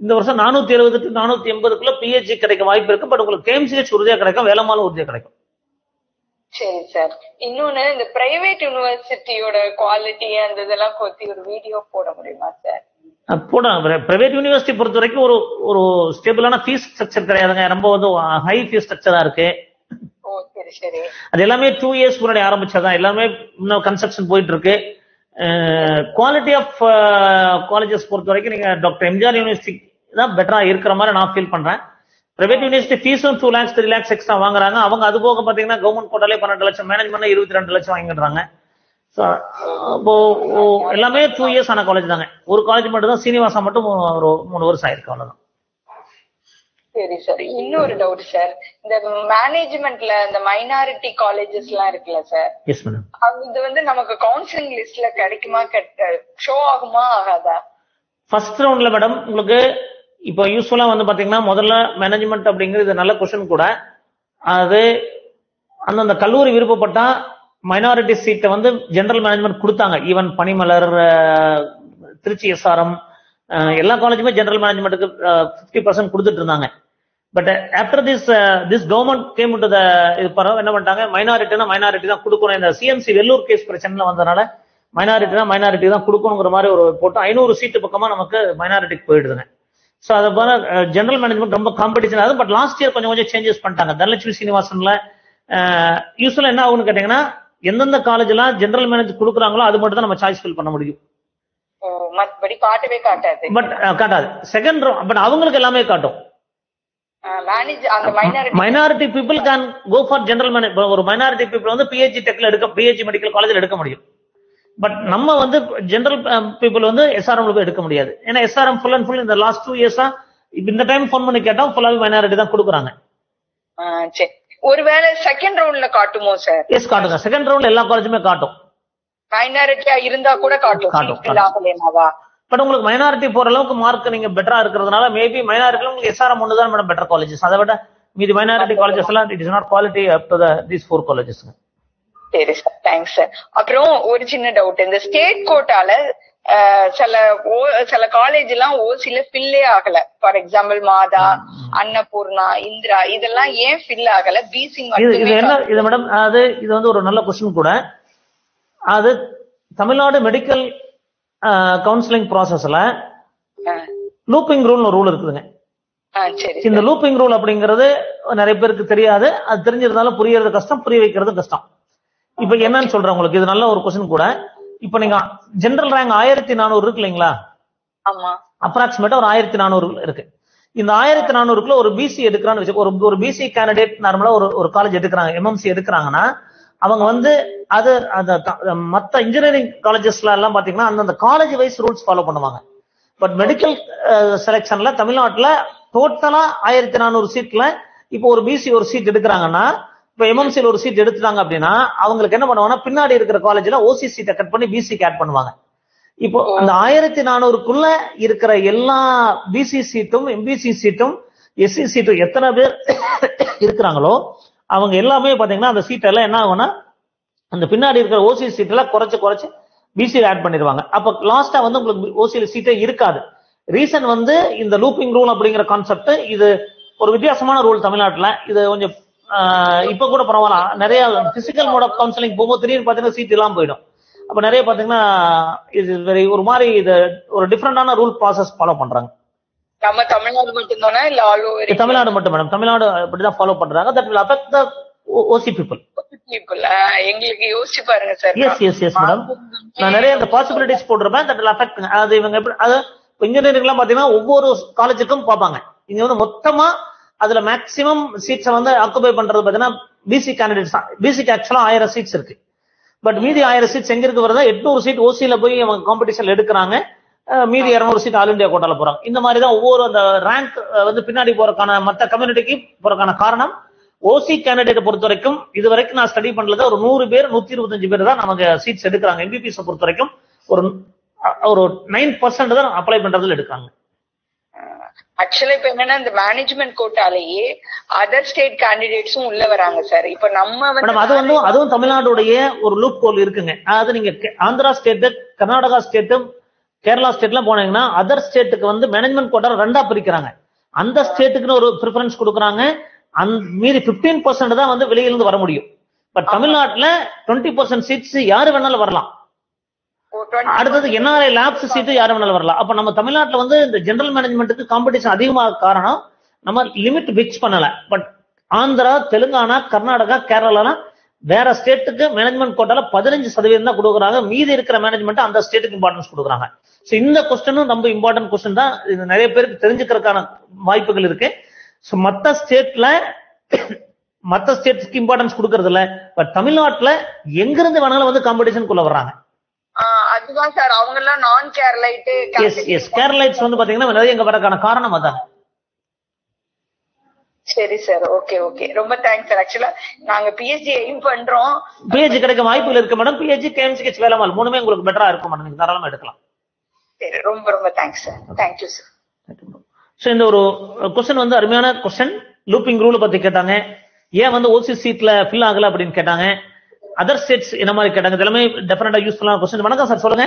இந்த வருஷம் 470 to 480 பிஹெச்சி கிடைக்க வாய்ப்பு இருக்கு. பட் உங்களுக்கு கேஎம்சிஹெச் உறுதியா கிடைக்கும், வேலம்மாள் உறுதியா கிடைக்கும். சரி சார். இன்னொன்னு, இந்த பிரைவேட் யூனிவர்சிட்டியோட குவாலிட்டி அந்த இதெல்லாம் பத்தி ஒரு வீடியோ போட முடியுமா சார்? போடலாம். பிரைவேட் யூனிவர்சிட்டி பொறுத்த வரைக்கும் ஒரு ஸ்டேபிளான ஃபீஸ் ஸ்ட்ரக்சர் கிடையாதுங்க. ரொம்ப வந்து ஹை ஃபீஸ் ஸ்ட்ரக்சரா இருக்கு. சரி சரி. அது எல்லாமே 2 years முன்னாடி ஆரம்பிச்சதான். எல்லாமே இன்னும் கன்ஸ்ட்ரக்ஷன் போயிட்டு இருக்கு. குவாலிட்டி ஆஃப் காலேஜஸ் பொறுத்த வரைக்கும் நீங்க டாக்டர் எம்ஜிஆர் யூனிவர்சிட்டி தான் பெட்டரா இருக்கிற மாதிரி நான் ஃபீல் பண்றேன். பிரைவேட் யூனிவர்சிட்டி ஃபீஸும் 2 lakhs 3 lakhs எக்ஸ்ட்ரா வாங்குறாங்க. அவங்க அது போக பாத்தீங்கன்னா கவர்மெண்ட் கோட்டாலே 12 லட்சம், மேனேஜ்மெண்ட் 22 லட்சம் வாங்கிடுறாங்க. அப்போ எல்லாமே 2 years ஆன காலேஜ் தாங்க. ஒரு காலேஜ் மட்டும் தான் சீனிவாசா மட்டும் ஒரு 3 வருஷம் ஆயிருக்கு. அவ்வளவுதான். சரி சார். இன்னொரு டவுட் சார். இந்த மேனேஜ்மெண்ட்ல இந்த மைனாரிட்டி காலேஜஸ் எல்லாம் இருக்குல்ல சார்? Yes madam. இது வந்து நமக்கு கவுன்சிலிங் லிஸ்ட்ல கிடைக்குமா, ஷோ ஆகுமா ஆகாதா? ஃபர்ஸ்ட் ரவுண்ட்ல மேடம் உங்களுக்கு இப்போ யூஸ்வலா வந்து பாத்தீங்கன்னா முதல்ல மேனேஜ்மெண்ட் அப்படிங்கிறது நல்ல கொஸ்டின் கூட. அது அந்தந்த கல்லூரி விருப்பப்பட்டா மைனாரிட்டி சீட்டை வந்து ஜெனரல் மேனேஜ்மெண்ட் கொடுத்தாங்க. ஈவன் பனிமலர், திருச்சி எஸ்ஆர்எம் எல்லா காலேஜுமே ஜெனரல் மேனேஜ்மெண்ட்டுக்கு 50% கொடுத்துட்டு இருந்தாங்க. But after this government came to the இது பரவ என்ன பண்ணிட்டாங்க, மைனாரிட்டி தான் கொடுக்கணும். இந்த சிஎம்சி வெள்ளூர் கேஸ் பிரச்சனை வந்ததுனால மைனாரிட்டி தான் கொடுக்கணுங்கிற மாதிரி ஒரு போட்டு 500 சீட்டு பக்கமா நமக்கு மைனாரிட்டிக்கு போயிடுதுங்க. ஸோ அதை போல ஜெனரல் மேனேஜ்மெண்ட் ரொம்ப காம்படிஷன் ஆகுது. பட் லாஸ்ட் இயர் கொஞ்சம் கொஞ்சம் சேஞ்சஸ் பண்ணிட்டாங்க. தனலட்சுமி சீனிவாசன்ல யூஸ்வலா என்ன ஆகும்னு கேட்டீங்கன்னா, எந்தெந்த காலேஜ்லாம் ஜெனரல் மேனேஜ் கொடுக்குறாங்களோ அது மட்டும் தான் நம்ம சாய்ஸ் ஃபில் பண்ண முடியும். மத்தபடி காட்டவே காட்டாது. பட் காட்டாது. செகண்ட் பட் அவங்களுக்கு எல்லாமே காட்டும். Minority people can go for general manage. ஒரு மைனாரிட்டி பீப்புள் வந்து பிஹெச்டி டெக்ல எடுக்க, பிஹெச்டி மெடிக்கல் காலேஜ்ல எடுக்க முடியும். பட் நம்ம வந்து ஜெனரல் பீப்புள் வந்து எஸ்ஆர்எம் எடுக்க முடியாது. ஏன்னா எஸ்ஆர்எம் ஃபுல் அண்ட் ஃபுல் இந்த லாஸ்ட் 2 இயர்ஸா இந்த டைம் ஃபோன் பண்ணி கேட்டா ஃபுல்லாவே மைனாரிட்டி தான் கொடுக்குறாங்க. ஒருவேளை செகண்ட் ரவுண்ட்ல காட்டுமோ சார்? எஸ் காட்டுங்க. செகண்ட் ரவுண்ட்ல எல்லா காலேஜுமே காட்டும். மைனாரிட்டியா இருந்தா கூட காட்டும். பட் உங்களுக்கு மைனாரிட்டி போற அளவுக்கு மார்க் நீங்க பெட்டரா இருக்கிறதுனால மேபி மைனாரிட்டில உங்களுக்கு எஸ்ஆர்எம் ஒன்று தான் மேடம் பெட்டர் காலேஜஸ். அதை விட மீதி மைனாரிட்டி காலேஜஸ் எல்லாம் it is not quality up to these 4 colleges. சரி சார், தேங்க்ஸ் சார். அப்புறம் ஒரு சின்ன டவுட், இந்த ஸ்டேட் கோட்டால சில காலேஜ் எல்லாம் ஓசில ஃபில்லே ஆகல. ஃபார் எக்ஸாம்பிள் மாதா, அன்னபூர்ணா, இந்திரா இதெல்லாம் ஏன் ஃபில் ஆகல? பிசி இது மேடம் இது வந்து ஒரு நல்ல கொஸ்டின் கூட. அது தமிழ்நாடு மெடிக்கல் கவுன்சிலிங் ப்ராசஸ்ல லூப்பிங் ரூல் ரூல் இருக்குதுங்க. இந்த லூப்பிங் ரூல் அப்படிங்கிறது நிறைய பேருக்கு தெரியாது. அது தெரிஞ்சிருந்தாலும் புரியறது கஷ்டம், புரிய வைக்கிறது கஷ்டம். இப்ப என்னன்னு சொல்றேன் உங்களுக்கு, இது நல்ல ஒரு கொஸ்டின் கூட. இப்ப நீங்க ஜெனரல் ரேங்க் 1400 இருக்கு இல்லைங்களா? அப்ராக்சிமேட்டா ஒரு 1400 இருக்கு. இந்த 1400க்குள்ள ஒரு பிசி எடுக்கிறான்னு வச்சு, ஒரு பிசி கேண்டிடேட் நார்மலா ஒரு காலேஜ் எடுக்கிறாங்க, எம்எம்சி எடுக்கிறாங்கன்னா அவங்க வந்து அது மத்த இன்ஜினியரிங் காலேஜஸ்ல எல்லாம் பாத்தீங்கன்னா அந்த காலேஜ் வைஸ் ரூல்ஸ் ஃபாலோ பண்ணுவாங்க. பட் மெடிக்கல் செலக்ஷன்ல தமிழ்நாட்டுல டோட்டலா 1400 சீட்ல இப்போ ஒரு பிசி ஒரு சீட் எடுக்கிறாங்கன்னா, இப்ப எம்எம்சியில் ஒரு சீட் எடுத்துட்டாங்க அப்படின்னா அவங்களுக்கு என்ன பண்ணுவாங்கன்னா பின்னாடி இருக்கிற காலேஜ்ல ஓசி சீட்டை கட் பண்ணி பிசிக்கு ஆட் பண்ணுவாங்க. இப்போ அந்த 1400க்குள்ள இருக்கிற எல்லா பிசி சீட்டும், எம்பிசி சீட்டும், எஸ்சி சீட்டும் எத்தனை பேர் இருக்கிறாங்களோ அவங்க எல்லாமே பாத்தீங்கன்னா அந்த சீட் எல்லாம் என்ன ஆகும்னா அந்த பின்னாடி இருக்கிற ஓசி சீட் எல்லாம் குறைச்சு பிசி ஆட் பண்ணிடுவாங்க. அப்ப லாஸ்டா வந்து உங்களுக்கு ஓசியில சீட்டே இருக்காது. ரீசன் வந்து இந்த லூப்பிங் ரூல் அப்படிங்கிற கான்செப்ட். இது ஒரு வித்தியாசமான ரூல் தமிழ்நாட்டுல. இது கொஞ்சம் இப்ப கூட பரவாயில்ல. நிறைய பிசிக்கல் மோட் ஆஃப் கவுன்சிலிங் போகும்போது திடீர்னு பாத்தீங்கன்னா சீட் எல்லாம் போயிடும். அப்ப நிறைய பாத்தீங்கன்னா இது ஒரு மாதிரி இது ஒரு டிஃபரெண்டான ரூல் ப்ராசஸ் ஃபாலோ பண்றாங்க. நம்ம தமிழ்நாடு மட்டும்தானா இல்ல ஆல் ஓவர்? தமிழ்நாடு மட்டும் மேடம். தமிழ்நாடு அப்படிதான் ஃபாலோ பண்றாங்க. That will affect the OC people. எங்களுக்கு யோசிச்சு பாருங்க சார். Yes madam. நான் நிறைய அந்த பாசிபிலிட்டிஸ் போட்டுருப்பேன். That will affect. அது இவங்க எப்படி அது இன்ஜினியரிங் எல்லாம் பாத்தீங்கன்னா ஒவ்வொரு காலேஜுக்கும் பார்ப்பாங்க. இங்க வந்து மொத்தமா அதுல மேக்சிமம் சீட்ஸை வந்து ஆக்குபை பண்றது பாத்தீங்கன்னா பிசி கேண்டிடேட்ஸ் தான். பிசிக்கு ஆக்சுவலா 1000 சீட்ஸ் இருக்கு. பட் மீதி 1000 சீட்ஸ் எங்க இருக்கு வருதா? 800 சீட் ஓசியில போய் அவங்க காம்படிஷன்ல எடுக்கிறாங்க. மீதி 200 சீட் ஆல் இந்தியா கோட்டால போறாங்க. இந்த மாதிரி தான் ஒவ்வொரு அந்த ரேங்க் வந்து பின்னாடி போறதுக்கான மற்ற கம்யூனிட்டிக்கு போறதுக்கான காரணம். ஓசி கேண்டிடேட் பொறுத்த வரைக்கும் இது வரைக்கும் நான் ஸ்டடி பண்றது ஒரு 100 பேர் 125 பேர் தான் நமக்கு சீட்ஸ் எடுக்கிறாங்க. எம்பிபிஎஸ் பொறுத்த வரைக்கும் ஒரு 9% தான் அப்ளை பண்றதுல எடுக்காங்க. ஆக்சுவலா இப்ப என்னன்னா இந்த மேனேஜ்மெண்ட் கோட்டாலேயே அதர் ஸ்டேட் கேண்டிடேட்ஸும் உள்ள வராங்க சார். இப்ப நம்ம அதுவும் தமிழ்நாடுடைய ஒரு லூப் ஹோல் இருக்குங்க. அதாவது நீங்க ஆந்திரா ஸ்டேட், கர்நாடகா ஸ்டேட், கேரளா ஸ்டேட்லாம் போனீங்கன்னா அதர் ஸ்டேட்டுக்கு வந்து மேனேஜ்மெண்ட் கோட்டா 2ஆ பிரிக்கிறாங்க. அந்த ஸ்டேட்டுக்குன்னு ஒரு ப்ரிஃபரன்ஸ் கொடுக்குறாங்க. மீதி 15% தான் வந்து வெளியிலிருந்து வர முடியும். பட் தமிழ்நாட்டுல 20% சீட்ஸ் யாரு வேணாலும் வரலாம். அடுத்தது என்ஆர்ஐ லேப்ஸ் சீட்டு யாரு வேணாலும் வரலாம். அப்ப நம்ம தமிழ்நாட்டுல வந்து இந்த ஜெனரல் மேனேஜ்மெண்ட்டுக்கு காம்படிஷன் அதிகமாக காரணம் நம்ம லிமிட் பிக்ஸ் பண்ணல. பட் ஆந்திரா, தெலுங்கானா, கர்நாடகா, கேரளா வேற ஸ்டேட்டுக்கு மேனேஜ்மெண்ட் கோட்டால 15% தான் கொடுக்குறாங்க. மீதி இருக்கிற மேனேஜ்மெண்ட் அந்த ஸ்டேட்டுக்கு இம்பார்ட்டன்ஸ் கொடுக்குறாங்க. சோ இந்த கொஸ்டினும் ரொம்ப இம்பார்ட்டன்ட் கொஸ்டின் தான். இது நிறைய பேருக்கு தெரிஞ்சுக்கிறதுக்கான வாய்ப்புகள் இருக்கு. சோ மத்த ஸ்டேட்ஸ்க்கு இம்பார்ட்டன்ஸ் கொடுக்கறது இல்ல. பட் தமிழ்நாட்டுல எங்கிருந்து வேணாலும் வந்து காம்படிஷனுக்குள்ள வர்றாங்க. அதுதான் சார், அவங்க எல்லாம் நான் கேரளைட். எஸ் கேரளைட்ஸ் வந்து பாத்தீங்கன்னா நிறைய எங்க வரக்கான காரணம் அதான். சரி சார், ஓகே ரொம்ப தேங்க்ஸ் சார். ஆக்சுவலா நாங்க பிஹெச்டி எய்ம் பண்றோம். பிஹெச்டி கிடைக்க வாய்ப்புகள் இருக்கு மேடம். பிஹெச்டி, கேஎம்சிஹெச், வேலம்மாள் மூணுமே உங்களுக்கு பெட்டரா இருக்கும் மேடம். நீங்க தாராளமா எடுக்கலாம். சரி, ரொம்ப thanks sir. Thank you sir. So இந்த ஒரு क्वेश्चन வந்து அருமையான क्वेश्चन. லூப்பிங் ரூல் பத்தி கேட்டாங்க. ஏன் வந்து ஓசி சீட்ல ஃபில் ஆகல அப்படின்னு கேட்டாங்க. அதர் ஸ்டேட்ஸ் என்ன மாதிரி கேட்டாங்க. எல்லாமே டெஃபினட்டா யூஸ்ஃபுல்லான क्वेश्चन. வணக்கம் சார், சொல்லுங்க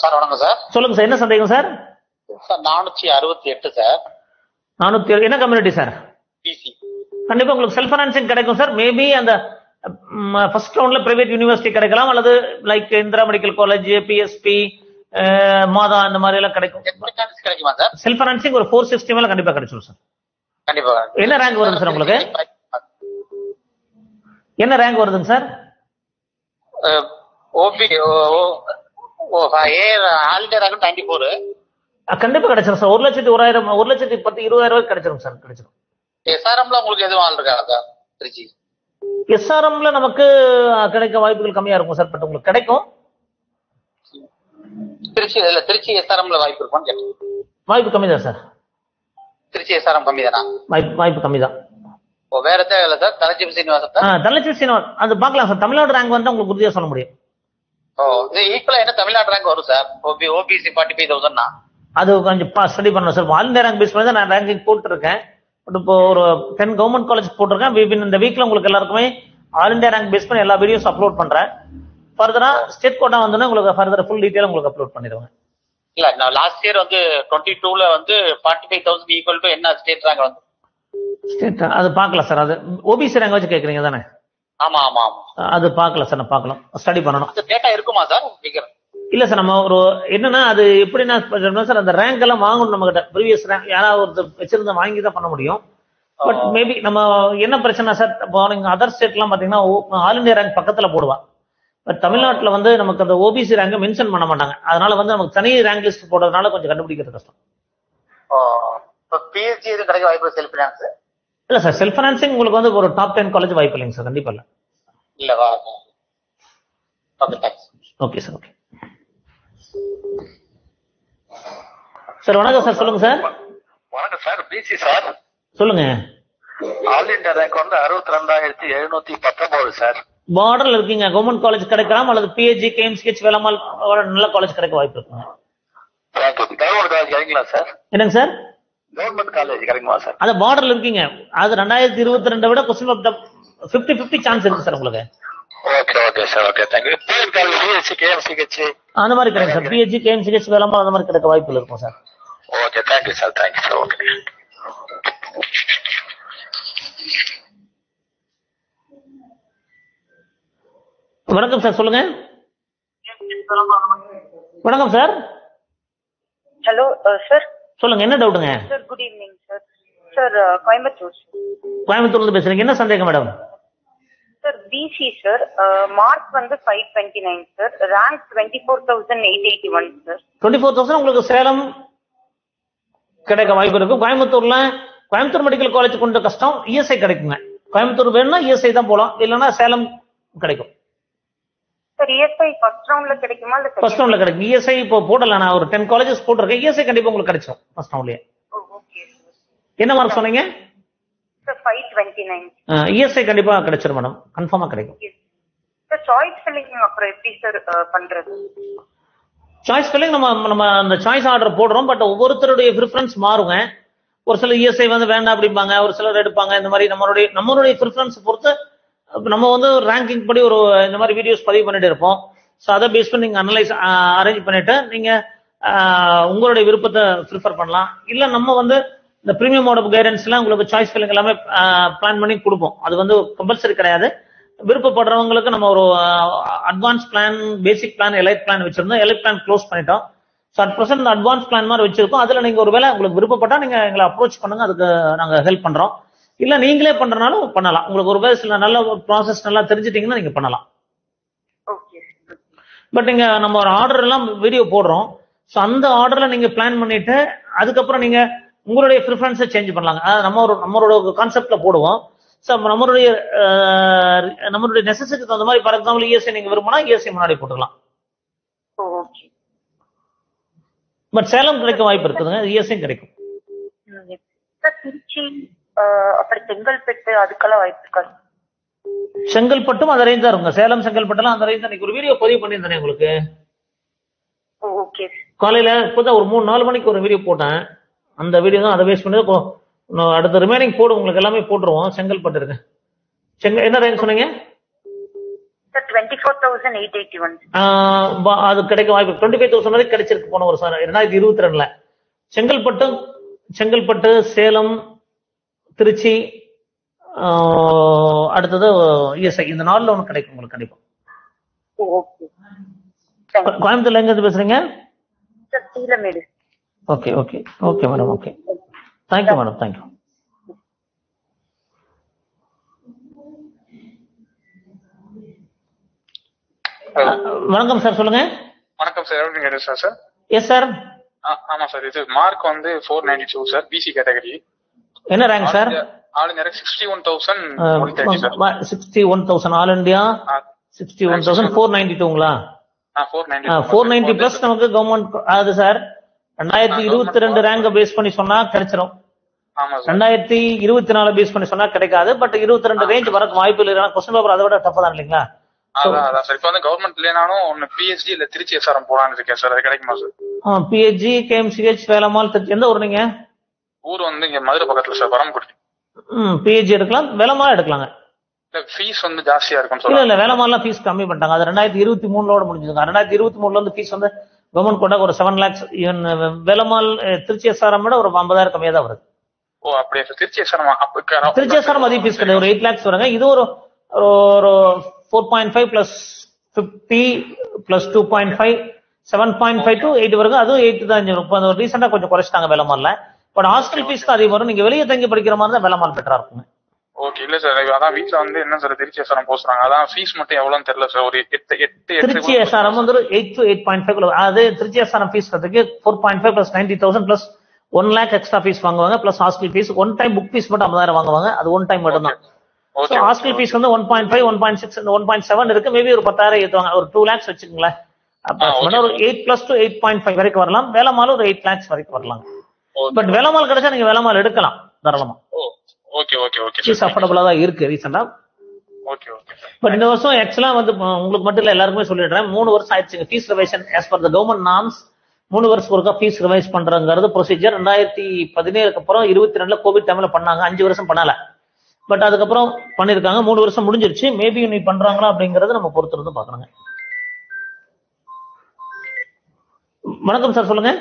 சார். வணக்கம் சார். சொல்லுங்க சார், என்ன சந்தேகம் சார்? Sir 468 sir. 400 என்ன கம்யூனிட்டி சார்? பிசி. கண்டிப்பா உங்களுக்கு செல்ஃப் ஃபைனான்சிங் கிடைக்கும் சார். மேபி அந்த ஃபர்ஸ்ட் ரவுண்ட்ல பிரைவேட் யூனிவர்சிட்டி கிடைக்கலாம், அல்லது like Indira medical college, PSP, Madha இந்த மாதிரி எல்லாம் கிடைக்கும். கிடைக்குமா சார்? செல்ஃப் ஃபைனான்சிங் ஒரு 460 மேல கண்டிப்பா கிடைச்சிடும் சார். கண்டிப்பா. என்ன ரேங்க் வருது சார் உங்களுக்கு? என்ன ரேங்க் வருதுங்க sir? OP all India rank 94. கண்டிப்பா கிடைச்சிடும் சார். 1,10,000 1,10,20,000 கிடைச்சிடும் சார். கிடைச்சிடும். எஸ்ஆர்எம்ல உங்களுக்கு எதுவும் ஆள் இருக்கா சார்? திருச்சி எஸ்ஆர்எம்ல நமக்கு கிடைக்க வாய்ப்புகள் கம்மியா இருக்கும் சார். பட் உங்களுக்கு கிடைக்கும். திருச்சி எஸ்ஆர்எம்ல வாய்ப்பு இருக்கும்னு கேட்டேன். வாய்ப்பு கம்மி தான் சார். திருச்சி எஸ்ஆர்எம் கம்மி தானா? வாய்ப்பு கம்மி தான். வேற எதாவது இல்லை சார்? தனலட்சுமி சீனிவாசன். தனலட்சுமி சீனிவாசன் அது பார்க்கலாம் சார். தமிழ்நாடு ரேங்க் வந்து உங்களுக்கு உறுதியா சொல்ல முடியும். ஈக்குவலா என்ன தமிழ்நாடு ரேங்க் வரும் சார்? ஓபிசி 45,000 அது கொஞ்சம் ஸ்டடி பண்ணணும் sir. All India rank base பண்ணி தான் நான் ரேங்கிங் போட்டுருக்கேன். பட் இப்போ ஒரு 10 கவர்மெண்ட் காலேஜ் போட்டிருக்கேன். இந்த வீக்ல உங்களுக்கு எல்லாருக்குமே ஆல் இந்தியா ரேங்க் பேஸ் பண்ணி எல்லா வீடியோஸ் அப்லோட் பண்றேன். ஃபர்தரா ஸ்டேட் கோட்டா வந்து உங்களுக்கு ஃபர்தர் ஃபுல் டீடைல் உங்களுக்கு அப்லோட் பண்ணிடுவேன். இல்ல நான் லாஸ்ட் இயர் வந்து 22ல வந்து 45,000 ஈக்குவல் டு என்ன ஸ்டேட் ரேங்க் வந்து ஸ்டேட் அது பார்க்கலாம் சார். அது ஓபிசி ரேங்க் வச்சு கேக்குறீங்க தானே? ஆமா ஆமா ஆமா. அது பார்க்கலாம் சார். நான் பார்க்கலாம், ஸ்டடி பண்ணணும். அந்த டேட்டா இருக்குமா சார்? இல்ல சார். நம்ம ஒரு என்னன்னா அது எப்படின்னா சார் அந்த ரேங்க் எல்லாம் வாங்கணும் நம்ம கிட்ட. ப்ரீவியஸ் ரேங்க் யாராவது ஒருத்தர் வச்சிருந்தா வாங்கி தான் பண்ண முடியும். பட் மேபி நம்ம என்ன பிரச்சனை சார், இப்போ நீங்க அதர் ஸ்டேட் எல்லாம் பாத்தீங்கன்னா ஆல் இந்தியா ரேங்க் பக்கத்துல போடுவா. பட் தமிழ்நாட்டுல வந்து நமக்கு அந்த ஓபிசி ரேங்க் மென்ஷன் பண்ண மாட்டாங்க. அதனால வந்து நமக்கு தனி ரேங்க் லிஸ்ட் போடுறதுனால கொஞ்சம் கண்டுபிடிக்கிறது கஷ்டம். பிஎஸ்சி எதுவும் கிடைக்க வாய்ப்பு? செல்ஃப் ஃபைனான்ஸ் இல்ல சார். செல்ஃப் ஃபைனான்சிங் உங்களுக்கு வந்து ஒரு டாப் 10 காலேஜ் வாய்ப்பு இல்லைங்க சார். கண்டிப்பா இல்ல. இல்லவா? Okay sir. Okay sir. வணக்கம் சார். சொல்லுங்க சார். வணக்கம் சார். BC sir. சொல்லுங்க. ஆல் இந்தியா ரேங்க் வந்து 62,719 சார். பார்டர்ல இருக்கீங்க. கவர்மெண்ட் காலேஜ் கிடைக்கலாம் அல்லது பிஹெச்சி கேஎம்சிஹெச் வேலம்மாள் நல்ல காலேஜ் கிடைக்க வாய்ப்பு இருக்குங்க. கவர்மெண்ட் காலேஜ் கிடைக்குங்களா சார்? என்னங்க சார்? கவர்மெண்ட் காலேஜ் கிடைக்குமா சார்? அது பார்டர்ல இருக்கீங்க. அது 2022 விட கொஸ்டின் 50-50 சான்ஸ் இருக்கு சார் உங்களுக்கு. Okay okay sir. Okay thank you. PHC KMCH அந்த மாதிரி கிடைக்கும் சார். பிஹெச்சி கேஎம்சிஹெச் வேலம்மாள் அந்த மாதிரி கிடைக்க வாய்ப்புகள் இருக்கும் sir. Okay thank you sir. Thank you sir. Okay. வணக்கம் சார். சொல்லுங்க. வணக்கம் சார். Hello sir. சொல்லுங்க. என்ன டவுட்டுங்க sir? Good evening sir. Sir கோயம்புத்தூர்ல இருந்து பேசுறீங்க. என்ன சந்தேகம் madam? Sir BC sir. Mark வந்து 529 சார். Rank 24,881 sir. 24,000 உங்களுக்கு சேலம் கிடைக்க வாய்ப்பு இருக்கும். கோயம்புத்தூர் மெடிக்கல் காலேஜ் கொஞ்சம் கஷ்டம். இஎஸ்ஐ கிடைக்குங்க. கோயம்புத்தூர் வேணும்னா இஎஸ்ஐ தான் போலாம். இல்லைன்னா சேலம் கிடைக்கும். சார் இஎஸ்ஐ ஃபர்ஸ்ட் ரவுண்ட்ல கிடைக்குமா? இல்ல ஃபர்ஸ்ட் ரவுண்ட்ல கிடைக்கும். இஎஸ்ஐ இப்போ போடல. நான் ஒரு 10 காலேஜஸ் போட்டிருக்கேன். இஎஸ்ஐ கண்டிப்பா உங்களுக்கு கிடைச்சிடும் ஃபர்ஸ்ட் ரவுண்ட்லயே. ஓகே. என்ன மார்க் சொன்னீங்க? சார் 529. இஎஸ்ஐ கண்டிப்பா கிடைச்சிடும் மேடம். கன்ஃபார்மா கிடைக்கும். சார் சாய்ஸ் ஃபில்லிங் அப்புறம் எப்படி சார் பண்றது? சாய்ஸ் ஃபில்லிங் நம்ம அந்த சாய்ஸ் ஆர்டர் போடுறோம். பட் ஒவ்வொருத்தருடைய ப்ரிஃபரன்ஸ் மாறுங்க. ஒரு சில இஎஸ்ஐ வந்து வேண்டாம் அப்படிம்பாங்க, ஒரு சிலர் எடுப்பாங்க. இந்த மாதிரி நம்மளுடைய ப்ரிஃபரன்ஸ் பொறுத்து நம்ம வந்து ரேங்கிங் படி ஒரு இந்த மாதிரி வீடியோஸ் பதிவு பண்ணிட்டு இருப்போம். ஸோ அதை பேஸ் பண்ணி நீங்க அரேஞ்ச் பண்ணிட்டு நீங்க உங்களுடைய விருப்பத்தை ப்ரிஃபர் பண்ணலாம். இல்ல நம்ம வந்து இந்த பிரீமியமோட கைடன்ஸ்லாம் உங்களுக்கு சாய்ஸ் ஃபில்லிங் எல்லாமே பிளான் பண்ணி கொடுப்போம். அது வந்து கம்பல்சரி கிடையாது. விருப்பப்படுறவங்களுக்கு நம்ம ஒரு அட்வான்ஸ் பிளான், பேசிக் பிளான், எலைட் பிளான் வச்சிருந்தோம். எலைட் பிளான் க்ளோஸ் பண்ணிட்டோம். So at present advance plan மாதிரி வச்சிருக்கோம். அதுல நீங்க ஒரு வேலை உங்களுக்கு விருப்பப்பட்டா நீங்க எங்களை அப்ரோச் பண்ணுங்க. அதுக்கு நாங்க ஹெல்ப் பண்றோம். இல்ல நீங்களே பண்றனாலும் பண்ணலாம். உங்களுக்கு ஒரு வேலை சில நல்ல ப்ராசஸ் நல்லா தெரிஞ்சிட்டீங்கன்னா நீங்க பண்ணலாம். பட் நீங்க நம்ம ஒரு ஆர்டர் எல்லாம் வீடியோ போடுறோம். ஸோ அந்த ஆர்டர்ல நீங்க பிளான் பண்ணிட்டு அதுக்கப்புறம் நீங்க உங்களுடைய ப்ரிஃபரன்ஸை சேஞ்ச் பண்ணலாங்க. அதாவது நம்மளோட கான்செப்ட்ல போடுவோம். ஸோ நம்மளுடைய நெசசிட்டிக்கு தகுந்த மாதிரி ஃபார் எக்ஸாம்பிள் இஎஸ்ஐ நீங்க விரும்பினா இஎஸ்ஐ முன்னாடி போட்டுக்கலாம். பட் சேலம் கிடைக்க வாய்ப்பு இருக்குதுங்க. இஎஸ்ஐ கிடைக்கும். திருச்சி அப்படி செங்கல்பட்டு அதுக்கெல்லாம் வாய்ப்பு இருக்காது? செங்கல்பட்டும் அந்த ரேஞ்ச் தான் இருக்குங்க. சேலம் செங்கல்பட்டுலாம் அந்த ரேஞ்ச் தான். ஒரு வீடியோ பதிவு பண்ணியிருந்தேன் உங்களுக்கு. காலையில இப்போதான் ஒரு 3-4 மணிக்கு ஒரு வீடியோ போட்டேன். அந்த வீடியோ தான் அதை பேஸ் பண்ணி அடுத்த ரிமைனிங் போடு உங்களுக்கு எல்லாமே போட்டுருவோம். செங்கல்பட்டு இருக்கு. என்ன ரேஞ்ச் சொன்னீங்க? 24,881. அது கிடைக்க வாய்ப்பு 25,000 வரைக்கும் கிடைச்சிருக்கு போன ஒரு 2022ல. செங்கல்பட்டு, சேலம், திருச்சி, அடுத்தது இஎஸ்ஐ இந்த 4ல ஒன்று கிடைக்கும் உங்களுக்கு கண்டிப்பா. கோயம்புத்தூர்ல எங்க இருந்து பேசுறீங்க? Seelamedu. Okay okay okay madam, okay. Thank you madam, thank you. வணக்கம் சார், சொல்லுங்க. வணக்கம் சார், எப்படி சார்? Yes sir. ஆமா சார், இது மார்க் வந்து 492 சார், பிசி கேட்டகரி. என்ன rank sir? All India 61,000. 61,000 all India 61,492ங்களா? 490 பிளஸ் நமக்கு கவர்மெண்ட் ஆகுது சார். 2022 ரேங்க பேஸ் பண்ணி சொன்னா கிடைச்சிரும். 2024 பேஸ் பண்ணி சொன்னா கிடைக்காது. பட் 22 ரேஞ்ச் வரக்கு வாய்ப்பு இல்லை. ஏன்னா கொஸ்டின் பேப்பர் அதை விட டஃபா தான் இல்லைங்களா? அதான் சார், இப்போ வந்து கவர்மெண்ட் இல்லைனாலும் ஒன்னு பிஎஸ்ஜி இல்ல திருச்சி எஸ்ஆர்எம் போலான்னு இருக்கேன் சார், அது கிடைக்குமா sir? PSG, KMCH, Velammal, Trichy. எந்த ஊர் நீங்க? ஊர் வந்து இங்க மதுரை பக்கத்துல சார், பரமக்குடி. பிஹெச்ஜி எடுக்கலாம், வேலம்மாள் எடுக்கலாங்க. ஃபீஸ் வந்து ஜாஸ்தியா இருக்கும் இல்ல இல்ல, வேலம்மாள்லாம் ஃபீஸ் கம்மி பண்ணிட்டாங்க. அது 2023 முடிஞ்சதுங்க. 2023 வந்து ஃபீஸ் வந்து கவர்மெண்ட் கூட ஒரு 7 lakhs. Even Velammal Trichy SRM விட ஒரு 50,000 கம்மியா தான் வருது. ஓ அப்படியே சார். திருச்சி எஸ்ஆர்எம் திருச்சி எஸ்ஆர்எம் அதிக ஃபீஸ் கிடையாது, ஒரு 8 lakhs வருங்க. இது ஒரு 4.5 plus 50 plus 2.5 7.5 to 8 வரைக்கும். அதுவும் 8 தான் இருக்கும். ரீசெண்டா கொஞ்சம் குறைச்சிட்டாங்க வேலம்மாள்ல. பட் ஹாஸ்டல் ஃபீஸ் தான் அதிகம் வரும். நீங்க வெளியே தங்கி படிக்கிற மாதிரி தான் வேலம்மாள் பெட்டரா இருக்குங்க. ஓகே. இல்ல சார், அதான் வீட்டுல வந்து என்ன சார் திருச்சி எஸ்ஆர்எம் போஸ்றாங்க, அதான் ஃபீஸ் மட்டும் எவ்வளவுன்னு தெரியல சார். ஒரு 8 திருச்சி எஸ்ஆர்எம் வந்து 8 to 8.5. அது திருச்சி எஸ்ஆர்எம் ஃபீஸ் கட்டுறதுக்கு 4.5 plus 90,000 plus 1 lakh extra fees வாங்குவாங்க. Plus hostel fees one time book fees மட்டும் 50,000 வாங்குவாங்க. அது ஒன் டைம் மட்டும் தான். ஹாஸ்டல் ஃபீஸ் வந்து 1.5 1.6 1.7 இருக்கு. மேபி ஒரு 10,000 ஏத்துவாங்க. ஒரு 2 lakhs வச்சுக்கோங்களேன். ஒரு 8 plus to 8.5 வரைக்கும் வரலாம். வேலம்மாள் ஒரு 8 lakhs வரைக்கும் வரலாம். பட் வேலம்மாள் கிடைச்சா நீங்க வேலம்மாள் எடுக்கலாம் தாராளமா. Okay okay okay. ஃபீஸ் அஃபோர்டபுளா தான் இருக்கு ரீசெண்டா. Okay okay. பட் இந்த வருஷம் ஆக்சுவலா வந்து உங்களுக்கு மட்டும் இல்ல, எல்லாருக்குமே சொல்லிடுறேன். 3 வருஷம் ஆயிடுச்சுங்க fees revision as per the government norms. 3 வருஷம் ஒருக்கா ஃபீஸ் ரிவைஸ் பண்றங்கிறது ப்ரொசீஜர். 2017 அப்புறம் 22 கோவிட் டைம்ல பண்ணாங்க. 5 வருஷம் பண்ணல. பட் அதுக்கப்புறம் பண்ணிருக்காங்க. 3 வருஷம் முடிஞ்சிருச்சு. மேபி நீ பண்றாங்களா அப்படிங்கறத நம்ம பொறுத்திருந்து பாக்கணுங்க. வணக்கம் சார், சொல்லுங்க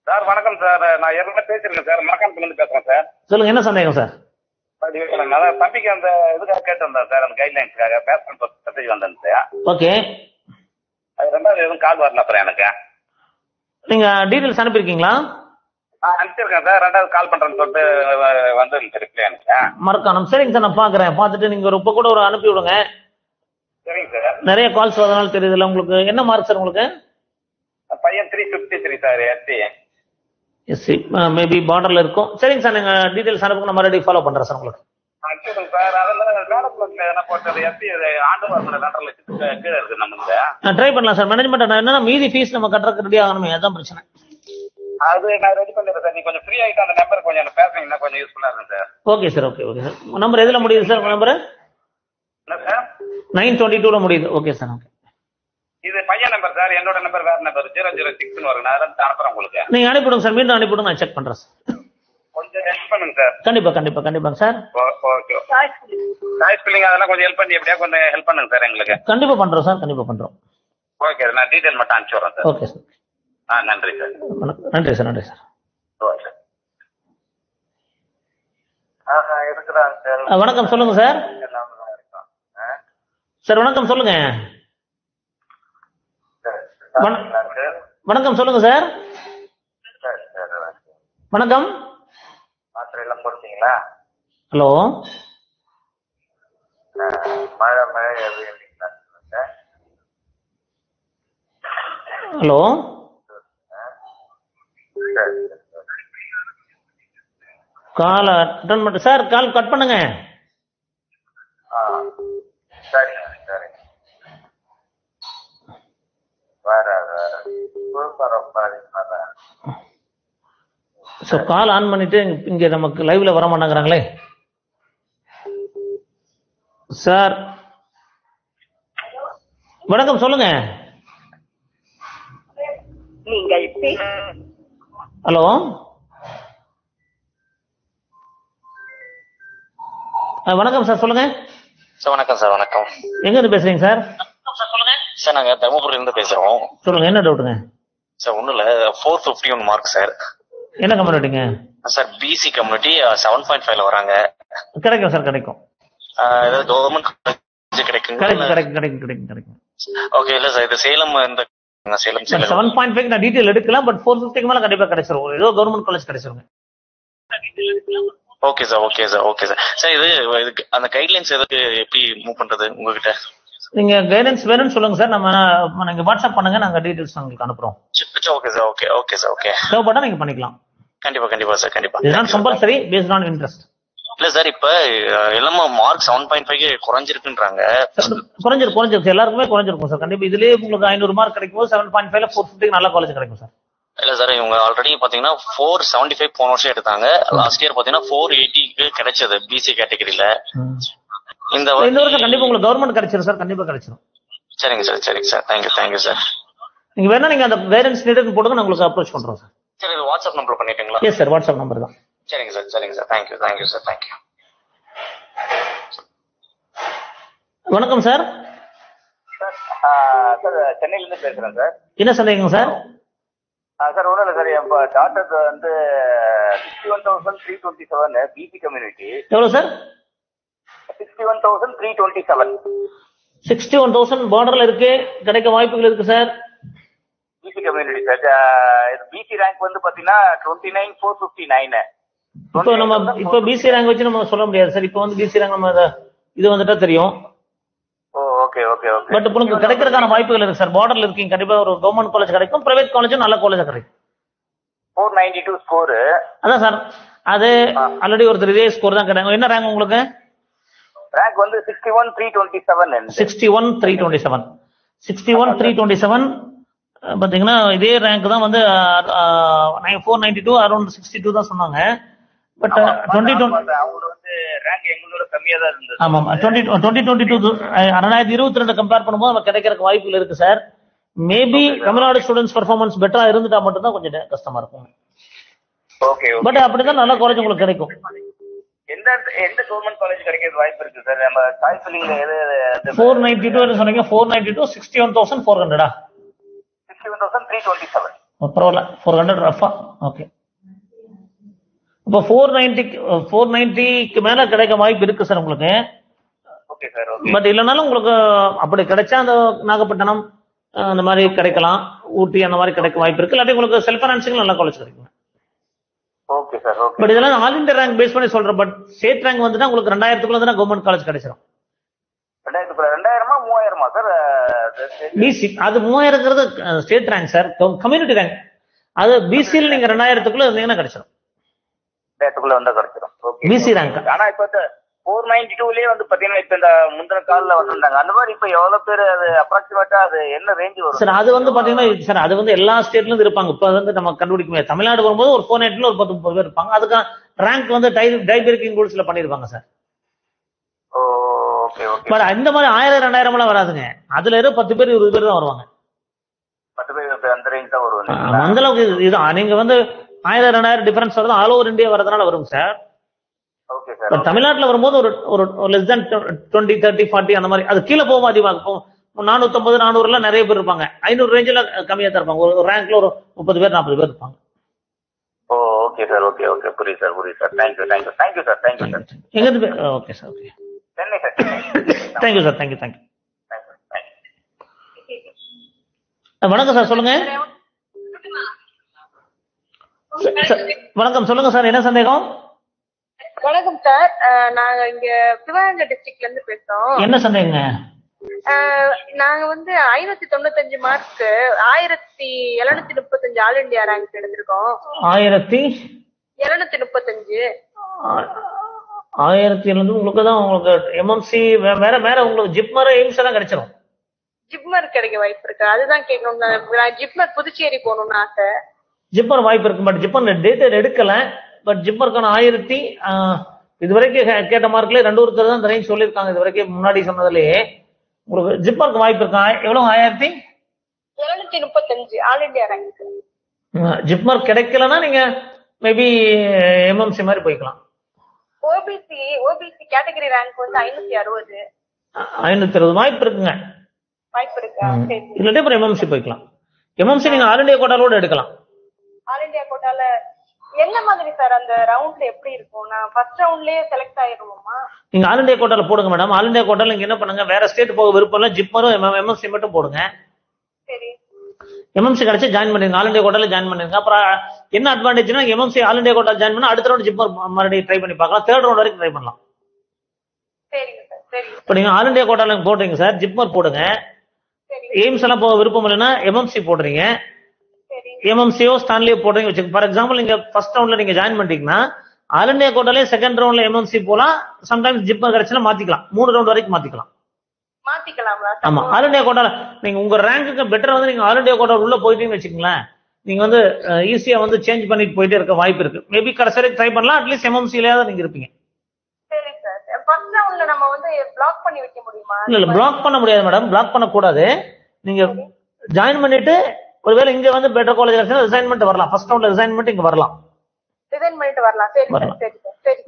சார். வணக்கம் சார், நான் ஏற்கனவே பேசிருக்கேன் சார், மரக்காணத்துல இருந்து பேசுறேன் சார். சொல்லுங்க, என்ன சந்தேகம் சார்? அதான் தம்பிக்கு அந்த இதுக்காக கேட்டு வந்தேன் சார், அந்த கைட்லைன்ஸ்க்காக பேஸ்மெண்ட் மெசேஜ் வந்தேன் சார். ஓகே. அது 2வது எதுவும் கால் வரல சார் எனக்கு. நீங்க டீடைல்ஸ் அனுப்பியிருக்கீங்களா? அனுப்பிச்சிருக்கேன் சார். 2வது கால் பண்றேன்னு சொல்லிட்டு வந்து ரிப்ளை எனக்கு மறக்கானம். சரிங்க சார், நான் பாக்குறேன். பார்த்துட்டு நீங்க ஒரு இப்ப கூட ஒரு அனுப்பி விடுங்க. சரிங்க சார். நிறைய கால்ஸ் வரதுனால தெரியுதுல்ல உங்களுக்கு. என்ன மார்க் சார் உங்களுக்கு? பையன் 353 சார், எஸ்சி. எஸ்சி மேபி பார்டர்ல இருக்கும். சரிங்க சார், நீங்க டீடைல்ஸ் அனுப்புங்க, நான் மறுபடியும் ஃபாலோ பண்றேன் சார் உங்களுக்கு. அனுப்பிடுங்க சார். அதில் மேனேஜ்மெண்ட்ல என்ன போட்டது, எஸ்சி ஆண்டு வருஷம் 2.5 லட்சத்துக்கு கீழே இருக்கு நமக்கு. நான் ட்ரை பண்ணலாம் சார். மேனேஜ்மெண்ட் என்னன்னா மீதி ஃபீஸ் நம்ம கட்டுறதுக்கு ரெடி ஆகணுமே, அதான் பிரச்சனை. அது நான் ரெடி பண்ணிடுறேன் சார். நீ கொஞ்சம் ஃப்ரீ ஆகிட்டு அந்த நம்பர் கொஞ்சம் எனக்கு பேசுறீங்கன்னா கொஞ்சம் யூஸ்ஃபுல்லா இருக்கும் sir. Okay sir, okay okay sir. Number எதுல முடியுது சார்? நம்பர் என்ன சார்? 922ல முடியுது. Okay sir, okay. இது பையன் நம்பர் சார், என்னோட நம்பர் வேற நம்பர் 006 வரும். நான் அனுப்புறேன் உங்களுக்கு. நீங்க அனுப்பிவிடுங்க சார், மீண்டும் அனுப்பிவிடுங்க, நான் செக் பண்றேன் சார். கொஞ்சம் ஹெல்ப் பண்ணுங்க சார். கண்டிப்பா கண்டிப்பா கண்டிப்பாங்க சார். ஓகே. சாய்ஸ் பில்லிங் அதெல்லாம் கொஞ்சம் ஹெல்ப் பண்ணி எப்படியா கொஞ்சம் ஹெல்ப் பண்ணுங்க சார் எங்களுக்கு. கண்டிப்பா பண்றோம் சார், கண்டிப்பா பண்றோம். ஓகே, நான் டீடைல் மட்டும் அனுப்பிச்சு வரேன் சார். Okay sir. நன்றி சார். நன்றி சார், நன்றி சார். ஓகே இருக்கிறாங்க சார். வணக்கம், சொல்லுங்க சார். சார் வணக்கம், சொல்லுங்க. வணக்கம், சொல்லுங்க சார். வணக்கம். மாத்திரை எல்லாம் போட்டீங்களா? ஹலோ. மழை ஹலோ. கால் அட்டன் பண்ண சார், கால் கட் பண்ணுங்க. சரி சரி. சார் கால் ஆன் பண்ணிட்டு இங்க நமக்கு லைவ்ல வர மாட்டாங்கிறாங்களே சார். வணக்கம், சொல்லுங்க. ஹலோ. வணக்கம் சார், சொல்லுங்க சார். வணக்கம் சார். வணக்கம். எங்க இருந்து பேசுறீங்க சார்? சார் நாங்க தர்மபுரியில இருந்து பேசுறோம். சொல்லுங்க, என்ன டவுட்டுங்க சார்? ஒண்ணும் இல்ல, 451 மார்க் சார். என்ன கம்யூனிட்டிங்க சார்? பிசி கம்யூனிட்டி 7.5ல வராங்க. கிடைக்கும் சார், கிடைக்கும். கவர்மெண்ட் கிடைக்கும். கிடைக்கும் கிடைக்கும் கிடைக்கும் கிடைக்கும் கிடைக்கும். ஓகே. இல்ல சார், இது சேலம் இந்த சேலம் 7.5 நான் டீடைல் எடுக்கலாம். பட் 450 மேல கண்டிப்பா கிடைச்சிரும். ஏதோ கவர்மெண்ட் காலேஜ் கிடைச்சிருங்க. Okay sir okay sir okay sir. Sir இதுக்கு அந்த கைட்லைன்ஸ் எதுக்கு எப்படி மூவ் பண்றது உங்ககிட்ட? நீங்க கைடன்ஸ் வேணும்னு சொல்லுங்க சார். நம்ம நீங்க வாட்ஸ்அப் பண்ணுங்க, நாங்க டீடைல்ஸ் உங்களுக்கு அனுப்புறோம். Okay sir okay okay sir okay. தேவைப்பட்டா நீங்க பண்ணிக்கலாம். கண்டிப்பா கண்டிப்பா சார் கண்டிப்பா. இது not compulsory, based on interest. இல்ல சார் இப்ப எல்லாமே மார்க் 7.5 குறைஞ்சிருக்குன்றாங்க. குறைஞ்சிருக்கு எல்லாருக்குமே குறைஞ்சிருக்கும் சார். கண்டிப்பா இதுலயே உங்களுக்கு 500 மார்க் கிடைக்கும் போது 7.5ல 450 நல்ல காலேஜ் கிடைக்கும் சார். இல்ல சார் இவங்க ஆல்ரெடி பாத்தீங்கன்னா 475 போன வருஷம் எடுத்தாங்க. லாஸ்ட் இயர் பாத்தீங்கன்னா 480க்கு கிடைச்சது பிசி கேட்டகரியில. இந்த வருஷம் கண்டிப்பா உங்களுக்கு கவர்மெண்ட் கிடைச்சிரும் சார். கண்டிப்பா கிடைச்சிரும். சரிங்க சார் சரிங்க சார். Thank you sir. நீங்க வேணா நீங்க அந்த கைடன்ஸ் நீடட் போடுங்க, நான் உங்களுக்கு அப்ரோச் பண்றோம் சார். சரி இது வாட்ஸ்அப் நம்பர் பண்ணிட்டீங்களா? எஸ் சார், வாட்ஸ்அப் நம்பர் தான். சரிங்க சார் சரிங்க சார். Thank you sir thank you. வணக்கம் சார். சார் சென்னையில இருந்து பேசுறேன் சார். என்ன சந்தேகம் சார்? சார் ஒன்றும் இல்லை சார், என் டாக்டர் வந்து 61,327 பிசி கம்யூனிட்டி. எவ்வளவு சார்? 61,327. 61,000 பார்டர்ல இருக்கு, கிடைக்க வாய்ப்புகள் இருக்கு sir. BC community sir. BC rank வந்து பாத்தீங்கன்னா 29,459. இப்போ பிசி ரேங்க் வச்சு நம்ம சொல்ல முடியாது சார். இப்போ வந்து பிசி ரேங்க் நம்ம இது வந்துட்டா தெரியும். Okay okay okay. பட் உங்களுக்கு கிடைக்கிறதுக்கான வாய்ப்புகள் இருக்கு சார். பார்டர்ல இருக்கீங்க, கண்டிப்பா ஒரு கவர்மெண்ட் காலேஜ் கிடைக்கும், பிரைவேட் காலேஜும் நல்ல காலேஜ் கிடைக்கும். 492 ஸ்கோர். அதான் சார், அது ஆல்ரெடி ஒருத்தர் இதே ஸ்கோர் தான் கிடைக்கும். என்ன ரேங்க் உங்களுக்கு? ரேங்க் வந்து 61,327. 61,327. 61,327 பாத்தீங்கன்னா இதே ரேங்க் தான் வந்து 492 அரௌண்ட் 62 தான் சொன்னாங்க. பட் 2020 அவங்க வந்து ரேங்க் எங்களோட கம்மியா தான் இருந்தது. ஆமா 2022 2022 கம்பேர் பண்ணும்போது நமக்கு கிடைக்கிறதுக்கு வாய்ப்புகள் இருக்கு sir. Maybe Tamil Nadu students performance பெட்டரா இருந்துட்டா மட்டும் தான் கொஞ்சம் கஷ்டமா இருக்கும். ஓகே. பட் அப்படிதான் நல்ல காலேஜ் உங்களுக்கு கிடைக்கும். எந்த கவர்மெண்ட் காலேஜ் கிடைக்கிறது வாய்ப்பு இருக்கு சார்? நம்ம சாய்ஸ் ஃபில்லிங்ல எது 492 சொன்னீங்க? 492 61,400. 61,327. பரவாயில்ல, 400 ரஃபா. ஓகே. இப்போ 490க்கு மேல கிடைக்க வாய்ப்பு இருக்கு சார் உங்களுக்கு. Okay sir okay. பட் இல்லனாலும் உங்களுக்கு அப்படி கிடைச்சா அந்த நாகப்பட்டினம் அந்த மாதிரி கிடைக்கலாம், ஊட்டி அந்த மாதிரி கிடைக்க வாய்ப்பு இருக்கு. இல்லாட்டி உங்களுக்கு செல்ஃப் ஃபைனான்சிங் நல்ல காலேஜ் கிடைக்கும். Okay sir okay. பட் இதெல்லாம் ஆல் இந்தியா ரேங்க் பேஸ் பண்ணி சொல்றேன். பட் ஸ்டேட் ரேங்க் வந்துட்டா உங்களுக்கு 2000க்குள்ள வந்து கவர்மெண்ட் காலேஜ் கிடைச்சிடும். 2000 3000 சார்? பிசி அது 3000ங்கிறது state rank sir. Community rank அது பிசியில் நீங்க 2000க்குள்ள இருந்தீங்கன்னா கிடைச்சிடும். 2000க்குள்ள வந்தா கிடைச்சிடும். ஓகே. BC rank. ஆனா இப்ப 492லயே வந்து பாத்தீங்கன்னா இப்ப இந்த முந்தின கால்ல வந்திருந்தாங்க. அந்த மாதிரி இப்ப எவ்வளவு பேர் அது அப்ராக்சிமேட்டா அது என்ன ரேஞ்ச் வரும் சார்? அது வந்து பாத்தீங்கன்னா சார் அது வந்து எல்லா ஸ்டேட்ல இருந்து இருப்பாங்க. இப்ப வந்து நம்ம கண்டுபிடிக்க முடியாது. தமிழ்நாடு வரும்போது ஒரு 490ல ஒரு 10-30 பேர் இருப்பாங்க. அதுக்கான ரேங்க் வந்து டைபெரிக்கிங் ரூல்ஸ்ல பண்ணிருப்பாங்க சார். Okay okay. பட் இந்த மாதிரி 1000 2000 எல்லாம் வராதுங்க. அதுல இருந்து 10 பேர் 20 பேர் தான் வருவாங்க. 10 பேர் அந்த ரேஞ்ச் தான் வருவாங்க. அந்த அளவுக்கு இதுதான். நீங்க வந்து 1000 2000 டிஃபரன்ஸ் வருது, ஆல் ஓவர் இந்தியா வரதுனால வரும் சார். Okay sir. தமிழ்நாட்டுல வரும்போது ஒரு லெஸ் தென் 20 30 40 அந்த மாதிரி, அது கீழே போகும் அதிகமாக இருக்கும். 450 400 நிறைய பேர் இருப்பாங்க. 500 ரேஞ்சில் கம்மியா தான் இருப்பாங்க. ஒரு ரேங்க்ல ஒரு 30 பேர் 40 பேர் இருப்பாங்க. Okay sir okay okay. புரியுது சார். Thank you sir. எங்க இருந்து? Okay sir okay. Chennai sir. Thank you sir. Thank you. வணக்கம் சார், சொல்லுங்க. வணக்கம், சொல்லுங்க சார், என்ன சந்தேகம்? வணக்கம் சார், நாங்க இங்க சிவகங்கை டிஸ்ட்ரிக்ட்ல இருந்து பேசுறோம். என்ன சந்தேகங்க? நாங்க வந்து 595 மார்க் 1735 ஆல் இந்தியா ரேங்க் எடுத்திருக்கோம். 1735 உங்களுக்கு தான். உங்களுக்கு எம்எம்சி வேற வேற உங்களுக்கு ஜிப்மர் எய்ம்ஸ் எல்லாம் கிடைச்சிடும். ஜிப்மர் கிடைக்க வாய்ப்பு இருக்கு, அதுதான் கேட்கணும். நான் ஜிப்மர் புதுச்சேரி போகணும்னு ஆசை. ஜிப்மர் வாய்ப்பு இருக்கு, பட் ஜிப்மர் டேட்டா எடுக்கல. பட் ஜிப்மருக்கான 1000 இதுவரைக்கும் கேட்ட மார்க்ல 2 ஒருத்தர் தான் ரேஞ்ச் சொல்லியிருக்காங்க. இது வரைக்கும் முன்னாடி சொன்னதுலயே உங்களுக்கு ஜிப்மருக்கு வாய்ப்பு இருக்கா? எவ்வளவு? 1735 ஆல் இந்தியா ரேங்க். ஜிப்மர் கிடைக்கலன்னா நீங்க மேபி எம்எம்சி மாதிரி போய்க்கலாம். ஓபிசி கேட்டகரி ரேங்க் வந்து 560. 560 வாய்ப்பு இருக்குங்க. வாய்ப்பு இருக்கா? இல்லாட்டி அப்புறம் எம்எம்சி போய்க்கலாம். எம்எம்சி நீங்க ஆல் இந்தியா கோட்டாலோட எடுக்கலாம். ஆல் இந்தியா கோட்டால என்ன மாதிரி சார் அந்த ரவுண்ட்ல எப்படி இருக்கும்? நான் ஃபர்ஸ்ட் ரவுண்ட்லயே செலக்ட் ஆயிருவோமா? நீங்க ஆல் இந்தியா கோட்டால போடுங்க மேடம். ஆல் இந்தியா கோட்டால நீங்க என்ன பண்ணுங்க, வேற ஸ்டேட் போக விருப்பம் இல்ல, ஜிப்மரும் எம்எம்சி மட்டும் போடுங்க. சரி. எம்எம்சி கிடைச்சா ஜாயின் பண்ணிருங்க, ஆல் இந்தியா கோட்டால ஜாயின் பண்ணிருங்க. அப்புறம் என்ன அட்வான்டேஜ்னா எம்எம்சி ஆல் இந்தியா கோட்டால ஜாயின் பண்ணா அடுத்த ரவுண்ட் ஜிப்மர் மறுபடியும் ட்ரை பண்ணி பார்க்கலாம், தேர்ட் ரவுண்ட் வரைக்கும் ட்ரை பண்ணலாம். இப்போ நீங்க ஆல் இந்தியா கோட்டால போடுறீங்க சார், ஜிப்மர் போடுங்க. எய்ம்ஸ் எல்லாம் போக விருப்பம் இல்லைன்னா எம்எம்சி போடுறீங்க, எம்எம்சியோ ஸ்டான்லியோ போடுறீங்க வச்சுக்கோங்க. ஃபார் எக்ஸாம்பிள் நீங்க ஃபர்ஸ்ட் ரவுண்ட்ல நீங்க ஜாயின் பண்ணிட்டீங்கன்னா ஆல் இந்தியா கோட்டாலே செகண்ட் ரவுண்ட்ல எம்எம்சி போலாம், சம்டைம்ஸ் ஜிப்மர் கிடைச்சுன்னா மாத்திக்கலாம், 3 ரவுண்ட் வரைக்கும் மாத்திக்கலாம். ஆமா, ஆல் இந்தியா கோட்டால நீங்க உங்க ரேங்குக்கு பெட்டர் வந்து நீங்க ஆல் இந்தியா கோட்டா உள்ள போயிட்டீங்கன்னு வச்சுக்கோங்களேன், நீங்க வந்து ஈஸியா வந்து சேஞ்ச் பண்ணிட்டு போயிட்டே இருக்க வாய்ப்பு இருக்கு. மேபி கடைசி வரைக்கும் ட்ரை பண்ணலாம், அட்லீஸ்ட் எம்எம்சிலயாவது நீங்க இருப்பீங்க. இல்ல பிளாக் பண்ண முடியாது மேடம், பிளாக் பண்ண கூடாது. நீங்க ஜாயின் பண்ணிட்டு ஒருவேளை இங்க வந்து பெட்டர் காலேஜ் கிடைச்சா ரிசைன்மெண்ட் வரலாம், ஃபர்ஸ்ட் ரவுண்ட்ல ரிசைன்மெண்ட் இங்க வரலாம்.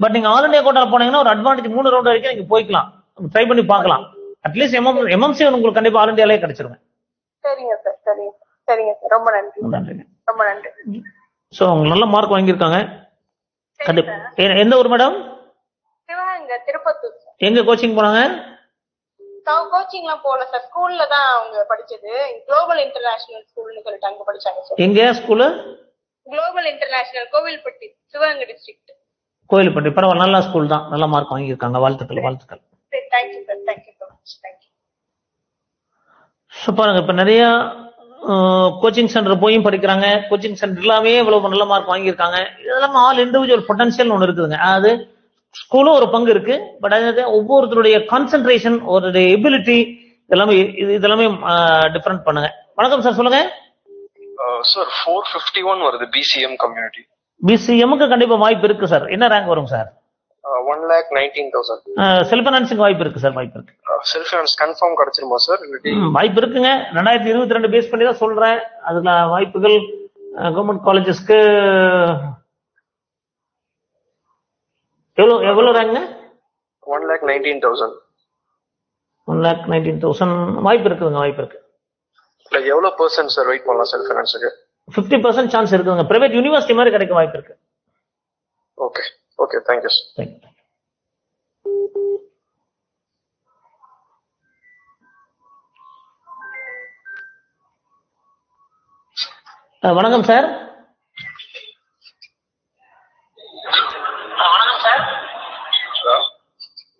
பட் நீங்க ஆல் இந்தியா கோட்டால போனீங்கன்னா ஒரு அட்வான்டேஜ் 3 ரவுண்ட் வரைக்கும் நீங்க போய்க்கலாம், ட்ரை பண்ணி பார்க்கலாம். அட்லீஸ்ட் எம்எம்சி உங்களுக்கு கண்டிப்பா ஆல் இந்தியாலே கிடைச்சிருங்க. சரிங்க சார், சரிங்க சார், ரொம்ப நன்றி, ரொம்ப நன்றி. சோ அவங்க நல்ல மார்க் வாங்கியிருக்காங்க கண்டிப்பா. எந்த ஊர் மேடம்? சிவகங்கை, திருப்பத்தூர். எங்க கோச்சிங் போனாங்க? கோச்சிங்லாம் போல சார், ஸ்கூல்ல தான் அவங்க படிச்சது, குளோபல் இன்டர்நேஷனல் ஸ்கூல்னு சொல்லிட்டு அங்க படிச்சாங்க சார். எங்க school? Global international, Kovilpatti, Sivaganga district. Kovilpatti, பரவாயில்ல, நல்ல ஸ்கூல் தான், நல்ல மார்க் வாங்கியிருக்காங்க. வாழ்த்துக்கள், வாழ்த்துக்கள். Thank you sir, thank you so much, thank you. So பாருங்க, இப்ப நிறைய கோச்சிங் சென்டர் போயும் படிக்கிறாங்க, கோச்சிங் சென்டர் எல்லாமே இவ்வளவு நல்ல மார்க் வாங்கியிருக்காங்க. இதெல்லாம் ஆல் இண்டிவிஜுவல் பொட்டன்ஷியல் ஒன்று இருக்குதுங்க. அதாவது ஸ்கூலும் ஒரு பங்கு இருக்கு, பட் அதாவது ஒவ்வொருத்தருடைய கான்சென்ட்ரேஷன், ஒரு எபிலிட்டி இதெல்லாமே டிஃபரெண்ட் பண்ணுங்க. வணக்கம் சார், சொல்லுங்க சார். 451 வருது பிசிஎம் கம்யூனிட்டி. பிசிஎம்க்கு கண்டிப்பா வாய்ப்பு இருக்கு சார். என்ன ரேங்க் வரும் சார்? 1,19,000. செல்ஃப் ஃபைனான்சிங் வாய்ப்பு இருக்கு சார், வாய்ப்பு இருக்கு. செல்ஃப் ஃபைனான்ஸ் கன்ஃபார்ம் கிடைச்சிருமா சார்? வாய்ப்பு இருக்குங்க. 2022 பேஸ் பண்ணி தான் சொல்றேன். அதுல வாய்ப்புகள் கவர்மெண்ட் காலேஜஸ்க்கு எவ்வளவு ரேங்க்? 1,19,000. 1,19,000 வாய்ப்பு இருக்குதுங்க, வாய்ப்பு இருக்கு. எவ்வளவு % சார் வெயிட் பண்ணலாம் செல்ஃப் ஃபைனான்ஸுக்கு? 50% சான்ஸ் இருக்குதுங்க. பிரைவேட் யூனிவர்சிட்டி மாதிரி கிடைக்க வாய்ப்பு இருக்கு. Okay, okay, thank you sir. Thank you. வணக்கம் சார்.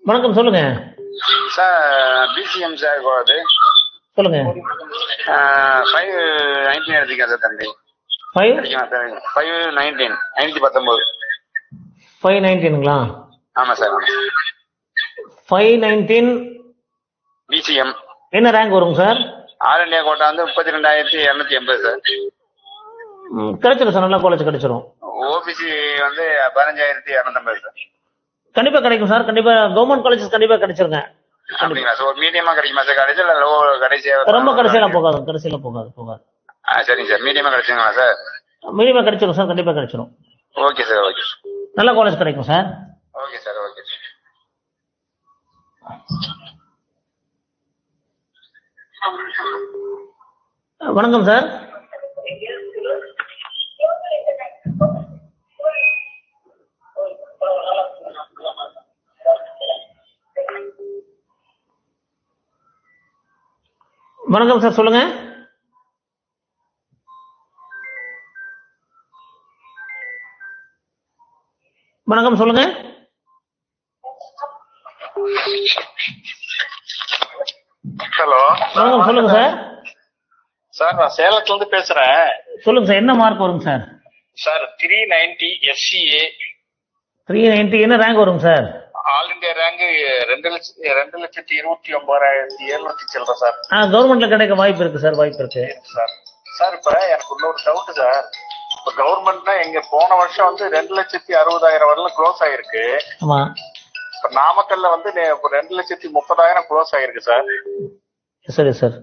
வணக்கம், சொல்லுங்க சார். பிசிஎம் சார் போகுது, சொல்லுங்க. 519 எடுத்துக்கேன் சார் தம்பி. 519 519. 519ங்களா? ஆமா சார். 519 பிசிஎம். என்ன ரேங்க் வரும் சார்? ஆல் இண்டியா கோட்டா வந்து 32,280 சார். கிடைச்சிடும் சார், நல்ல காலேஜ் கிடைச்சிடும். ஓபிசி வந்து 15,250 சார். கண்டிப்பா கிடைக்கும் சார், கண்டிப்பா கவர்மெண்ட் காலேஜஸ் கண்டிப்பா கிடைச்சிருங்க. அப்படிங்களா சார்? மீடியமா கிடைக்குமா சார் காலேஜ்? இல்ல லோ கடைசியா? ரொம்ப கடைசியில போகாது, கடைசியில போகாது. சரிங்க சார். மீடியமா கிடைச்சுங்களா சார்? மீடியமா கிடைச்சிடும் சார், கண்டிப்பா கிடைச்சிடும். Okay sir, okay sir. நல்ல காலேஜ் கிடைக்கும் sir. Okay sir, okay sir. வணக்கம் சார். வணக்கம் சார், சொல்லுங்க. வணக்கம், சொல்லுங்க. ஹலோ, வணக்கம், சொல்லுங்க சார். சார் நான் சேலத்துல இருந்து பேசுறேன். சொல்லுங்க சார், என்ன மார்க் வரும் சார்? Sir 390 FCA. 390 என்ன ரேங்க் வரும் சார்? ஆல் இந்தியா ரேங்க் 2,29,700 சில்லற சார். கவர்மெண்ட்ல கிடைக்க வாய்ப்பு இருக்கு சார், வாய்ப்பு இருக்கு சார். சார் இப்ப எனக்கு இன்னொரு டவுட் சார். இப்ப கவர்மெண்ட்னா எங்க போன வருஷம் வந்து 2,60,000 வரலாம் க்ளோஸ் ஆயிருக்கு. ஆமா. இப்ப நாமக்கல்ல வந்து 2,30,000 க்ளோஸ் ஆயிருக்கு சார். சரி சார்.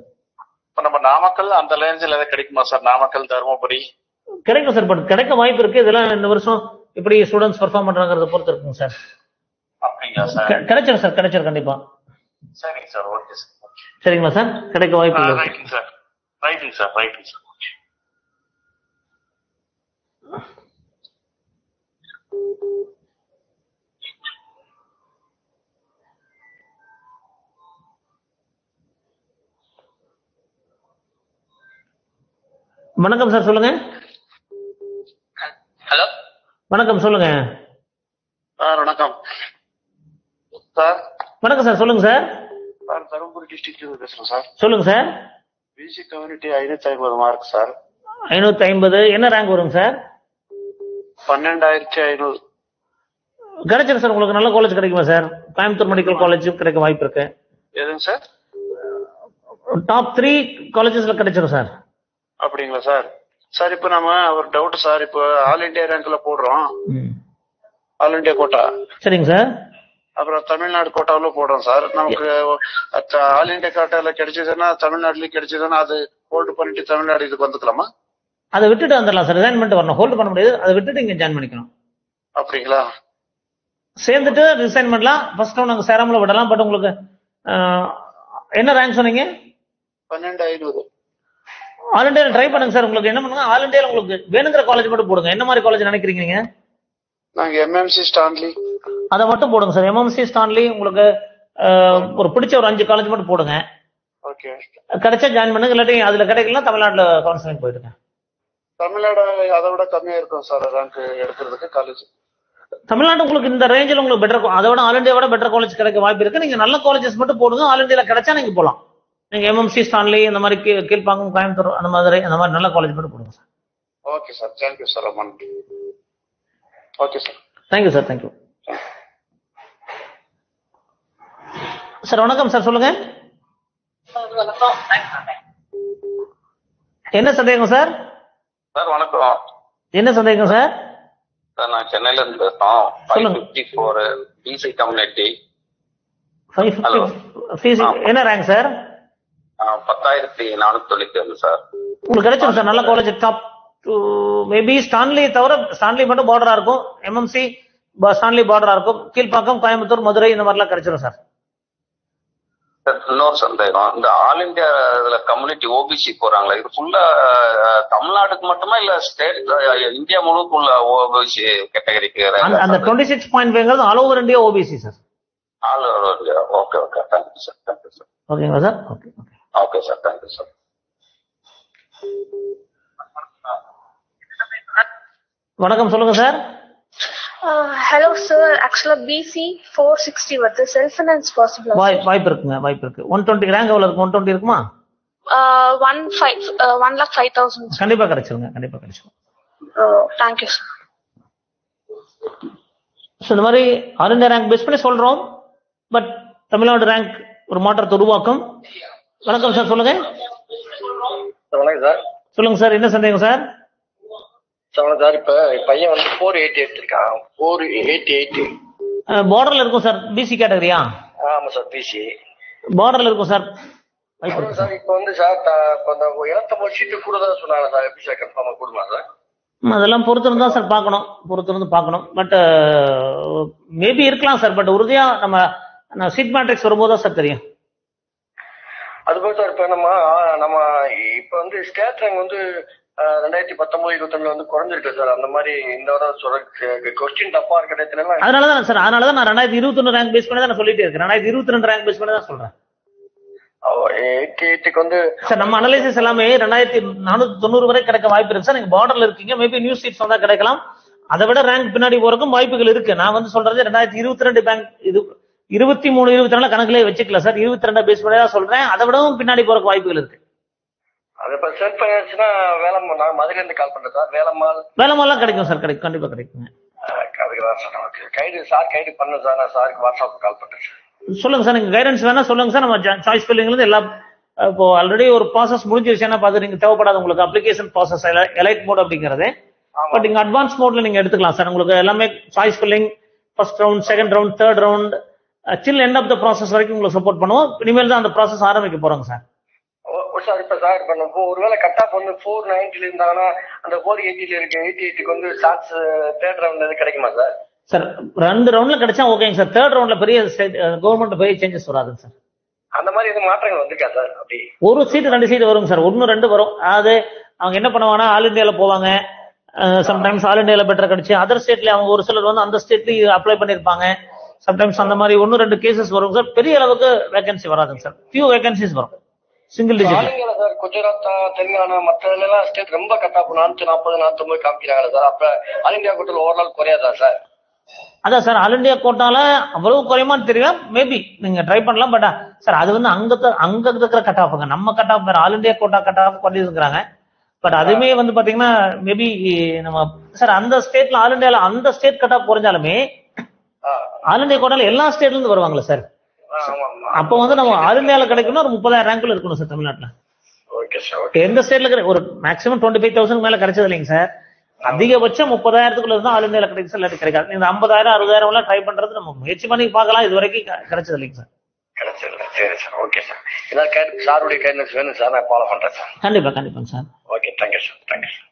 இப்ப நம்ம நாமக்கல் அந்த ரேஞ்சில் ஏதாவது கிடைக்குமா சார்? நாமக்கல், தருமபுரி கிடைக்கும் சார், பட் கிடைக்க வாய்ப்பு இருக்கு. இதெல்லாம் இந்த வருஷம் எப்படி ஸ்டூடெண்ட்ஸ் பெர்ஃபார்ம் பண்றாங்கறத பொறுத்து இருக்குங்க சார். அப்படிங்களா சார்? கிடைச்சிரும் சார், கிடைச்சிரும் கண்டிப்பா. சரிங்க சார், ஓகே சார். சரிங்களா சார்? கிடைக்க வாய்ப்பு இருக்கு. ரைட்டுங்க சார், ரைட்டுங்க சார், ரைட்டுங்க சார். வணக்கம் சார், சொல்லுங்க. ஹலோ, வணக்கம், சொல்லுங்க சார். வணக்கம் சார். வணக்கம் சார், சொல்லுங்க சார். சார், தருமபுரி டிஸ்ட்ரிக்ட்ல பேசுறேன் சார். சொல்லுங்க sir. BC community 550 mark sir. 550. என்ன ரேங்க் வரும் சார்? 12,500. கிடைச்சிடும் சார். உங்களுக்கு நல்ல காலேஜ் கிடைக்குமா சார்? கோயம்புத்தூர் மெடிக்கல் காலேஜ் கிடைக்க வாய்ப்பு இருக்கு. எதுங்க சார்? டாப் 3 காலேஜஸ்ல கிடைச்சிடும் சார். அப்படிங்களா சார்? சார், இப்போ நம்ம ஒரு டவுட் சார். இப்போ ஆல் இண்டியா ரேங்க்ல போடுறோம், ஆல் இண்டியா கோட்டா. சரிங்க சார். அப்புறம் தமிழ்நாடு கோட்டாவில் போடுறோம் சார். நமக்கு ஆல் இண்டியா கோட்டாவில் கிடைச்சதுன்னா தமிழ்நாட்டிலயும் கிடைச்சதுன்னா அது ஹோல்டு பண்ணிட்டு தமிழ்நாடு இதுக்கு வந்துக்கலாமா? அதை விட்டுட்டு வந்துடலாம் சார். ரிசைன் பண்ணிட்டு வரணும், ஹோல்டு பண்ண முடியாது. அதை விட்டுட்டு இங்க ஜாயின் பண்ணிக்கணும். அப்படிங்களா? சேர்ந்துட்டு ரிசைன் பண்ணலாம். ஃபர்ஸ்ட் ரவுண்ட் நாங்கள் சேராமல விடலாம். பட் உங்களுக்கு என்ன ரேங்க் சொன்னீங்க? 12,500. ஆல் இண்டியாவில் ட்ரை பண்ணுங்க சார். உங்களுக்கு என்ன பண்ணுங்க, ஆல் இண்டியாவில் உங்களுக்கு வேணுங்கிற காலேஜ் மட்டும் போடுங்க. என்ன மாதிரி காலேஜ் நினைக்கிறீங்க நீங்க? நாங்க எம்எம்சி ஸ்டான்லி அதை மட்டும் போடுங்க சார். எம்எம்சி ஸ்டான்லி உங்களுக்கு ஒரு பிடிச்ச ஒரு 5 காலேஜ் மட்டும் போடுங்க. ஓகே. கிடைச்சா ஜாயின் பண்ணுங்க. இல்லாட்டி அதுல கிடைக்கலாம் தமிழ்நாட்டுல கவுன்சிலிங் போயிடுங்க. தமிழ்நாடு அதை விட கம்மியா இருக்கும் சார் ரேங்க் எடுக்கிறதுக்கு காலேஜ். தமிழ்நாடு உங்களுக்கு இந்த ரேஞ்சில் உங்களுக்கு பெட்டர், அதை விட ஆல் இண்டியா விட பெட்டர் காலேஜ் கிடைக்க வாய்ப்பு இருக்கு. நீங்க நல்ல காலேஜஸ் மட்டும் போடுங்க. ஆல் இண்டியால கிடைச்சா நீங்க போகலாம். நீங்க எம்எம்சி ஸ்டான்லி இந்த மாதிரி கீழ்பாக்கம், கோயம்புத்தூர் அந்த மாதிரி நல்ல காலேஜ் மட்டும் போடுங்க sir. Okay sir, thank you sir. Okay sir, thank you sir, thank you sir. வணக்கம் சார், சொல்லுங்க. என்ன சந்தேகம் சார்? சார் வணக்கம். என்ன சந்தேகம் சார்? சார், நான் சென்னையில இருந்து பேசுறோம். 554 பிசி கம்யூனிட்டி. 550 என்ன ரேங்க் சார்? 10,497 சார். உங்களுக்கு கிடைச்சிடும் சார் நல்ல காலேஜ். டாப் மேபி ஸ்டான்லி தவிர, ஸ்டான்லி மட்டும் பார்டரா இருக்கும். எம்எம்சி ஸ்டான்லி பார்டரா இருக்கும். கீழ்பாக்கம், கோயம்புத்தூர், மதுரை இந்த மாதிரிலாம் கிடைச்சிடும் சார். இன்னொரு சந்தேகம், இந்த ஆல் இண்டியா இதுல கம்யூனிட்டி ஓபிசி போறாங்களா, இது ஃபுல்லா தமிழ்நாடுக்கு மட்டுமா இல்ல ஸ்டேட் இந்தியா முழுக்க உள்ள ஓபிசி கேட்டகரிக்கு? அந்த 26.5 all over India OBC sir. All over India. Okay okay, thank you sir. Thank you sir. ஓகேங்களா sir? Okay okay okay sir, thank you sir. வணக்கம், சொல்லுங்க சார். ஹலோ சார், ஆக்சுவலா பிசி 460 வருது. Self finance possible? வாய்ப்பு இருக்குங்க, வாய்ப்பு இருக்கு. 120 ரேங்க் எவ்வளவு இருக்கும்? 120 இருக்குமா? 1,05,000. கண்டிப்பா கிடைச்சிருங்க, கண்டிப்பா கிடைச்சிரும். Thank you sir. இந்த மாதிரி ஆல் இந்தியா ரேங்க் பேஸ் பண்ணி சொல்றோம். பட் தமிழ்நாடு ரேங்க் ஒரு மாற்றத்தை உருவாக்கும். வணக்கம் சார், சொல்லுங்க. வணக்கம் சார். சொல்லுங்க சார், என்ன சந்தேகம் சார்? சார், இப்ப பையன் வந்து 480 எடுத்திருக்கான். 488 பார்டர்ல இருக்கும் சார். பிசி கேட்டகரியா? ஆமா சார், பிசி பார்டர்ல இருக்கும் சார். சார், இப்ப வந்து சார் கொஞ்சம் 79 சீட்டு கூட தான் சொன்னாங்க சார். எப்படி சார் கன்ஃபார்மா கூடுமா சார்? அதெல்லாம் பொறுத்திருந்து தான் சார் பார்க்கணும், பொறுத்திருந்து பார்க்கணும். பட் மேபி இருக்கலாம் சார். பட் உறுதியா நம்ம சீட் மேட்ரிக்ஸ் வரும்போது தான் சார் தெரியும். அதுபோல சார், இப்ப நம்ம இப்ப வந்து ஸ்டேட் ரேங்க் வந்து 2019-21 வந்து குறைஞ்சிருக்கு சார். அந்த மாதிரி இந்த வாரம் சொல்ற கொஸ்டின் தப்பா இருக்கிறதுல அதனாலதான் சார், அதனாலதான் நான் 2021 ரேங்க் பேஸ் பண்ணி தான் நான் சொல்லிட்டே இருக்கேன். 2022 ரேங்க் பேஸ் பண்ணி தான் சொல்றேன். 88க்கு வந்து சார் நம்ம அனலைசிஸ் எல்லாமே 2490 வரை கிடைக்க வாய்ப்பு இருக்கு சார். நீங்க பார்டர்ல இருக்கீங்க, மேபி நியூ சீட்ஸ் வந்தா கிடைக்கலாம். அதை விட ரேங்க் பின்னாடி போறதுக்கும் வாய்ப்புகள் இருக்கு. நான் வந்து சொல்றது 2022 பேங்க் இது 23, 24 கணக்குலயே வச்சுக்கல சார். 22 பேஸ் பண்ணி தான் சொல்றேன். அதை விடவும் பின்னாடி போறதுக்கு வாய்ப்புகள் இருக்கு. அது இப்ப செல்ஃப் ஃபைனான்ஸ்னா நான் மதுரையில இருந்து கால் பண்றேன் சார். வேலம்மாலாம் கிடைக்கும் சார், கிடைக்கும், கண்டிப்பா கிடைக்குங்க. அதுக்குதான் சார் நமக்கு கைடு பண்ணு சார். நான் சாருக்கு வாட்ஸ்அப் கால் பண்றேன் சார். சொல்லுங்க சார், நீங்க கைடன்ஸ் வேணா சொல்லுங்க சார். நம்ம சாய்ஸ் ஃபில்லிங்ல இருந்து எல்லாம் இப்போ ஆல்ரெடி ஒரு ப்ராசஸ் முடிஞ்சிருச்சு. என்ன பார்த்து நீங்க தேவைப்படாது உங்களுக்கு அப்ளிகேஷன் ப்ராசஸ் எலைட் மோட் அப்படிங்கிறது. பட் நீங்க அட்வான்ஸ் மோட்ல நீங்க எடுத்துக்கலாம் சார். உங்களுக்கு எல்லாமே choice filling, first round, second round, third round, till end of the process வரைக்கும் உங்களுக்கு சப்போர்ட் பண்ணுவோம். இனிமேல் தான் அந்த ப்ராசஸ் ஆரம்பிக்க போறோங்க சார். சார், இப்ப சார் ஒருவேளை கட் ஆஃப் வந்து 490 இருந்தாங்கன்னா அந்த 480 இருக்கு, 88க்கு வந்து சான்ஸ் தேர்ட் ரவுண்ட் கிடைக்குமா சார்? சார் 2 ரவுண்ட்ல கிடைச்சா ஓகேங்க சார். தேர்ட் ரவுண்ட்ல பெரிய கவர்மெண்ட் பெரிய சேஞ்சஸ் வராதுங்க சார். அந்த மாதிரி எதுவும் மாற்றங்கள் வந்திருக்கா சார்? அப்படி ஒரு சீட் 2 சீட் வருங்க சார். 1, 2 வரும். அது அவங்க என்ன பண்ணுவாங்கன்னா ஆல் இண்டியால போவாங்க. சம்டைம்ஸ் ஆல் இண்டியால பெட்டர் கிடைச்சு அதர் ஸ்டேட்ல அவங்க ஒரு சிலர் வந்து அந்த ஸ்டேட்லயும் அப்ளை பண்ணிருப்பாங்க. சம்டைம்ஸ் அந்த மாதிரி 1, 2 கேசஸ் வரும் சார். பெரிய அளவுக்கு வேகன்சி வராதுங்க சார். ஃபியூ வேகன்சிஸ் வரும். Single digit. ஆல் இந்தியால சார் குஜராத், தெலுங்கானா மற்ற எல்லாம் ஸ்டேட் ரொம்ப கட் ஆஃப் 440 450 காமிக்கிறாங்க சார். அப்ப ஆல் இந்தியா கோட்டால ஓவரால் குறையாதா சார்? அதான் சார் ஆல் இந்தியா கோட்டால அவ்வளவு குறையுமான்னு தெரியல, மேபி நீங்க ட்ரை பண்ணலாம். பட் சார் அது வந்து அங்க இருக்கிற கட் ஆஃப்ங்க, நம்ம கட் ஆஃப் வேற, all India quota cut off குறைஞ்சிருக்கிறாங்க. பட் அதுமே வந்து பாத்தீங்கன்னா மேபி நம்ம சார் அந்த ஸ்டேட்ல ஆல் இந்தியால அந்த ஸ்டேட் கட் ஆஃப் குறைஞ்சாலுமே ஆல் இந்தியா கோட்டால எல்லா ஸ்டேட்ல இருந்து வருவாங்களா சார். அப்போ வந்து நம்ம ஆல் இந்தியால கிடைக்கணும் ஒரு 30,000 ரேங்க்ல இருக்கணும் சார் தமிழ்நாட்டுல. Okay sir. எந்த ஸ்டேட்ல ஒரு மேக்ஸிமம் 25,000 மேல கிடைச்சது இல்லைங்க சார். அதிகபட்சம் 30,000 இருந்தா ஆல் இந்தியால கிடைக்கும் சார், இல்லாட்டி கிடைக்காது. இந்த 50,000 60,000 எல்லாம் ட்ரை பண்றது நம்ம முயற்சி பண்ணி பார்க்கலாம், இது வரைக்கும் கிடைச்சது இல்லைங்க சார். கிடைச்சதில்ல. சரி சார், ஓகே சார். ஏதாவது சாருடைய கைட்னஸ் வேணும் சார், நான் ஃபாலோ பண்றேன் சார். கண்டிப்பாங்க sir. Okay, thank you sir. Thank you sir.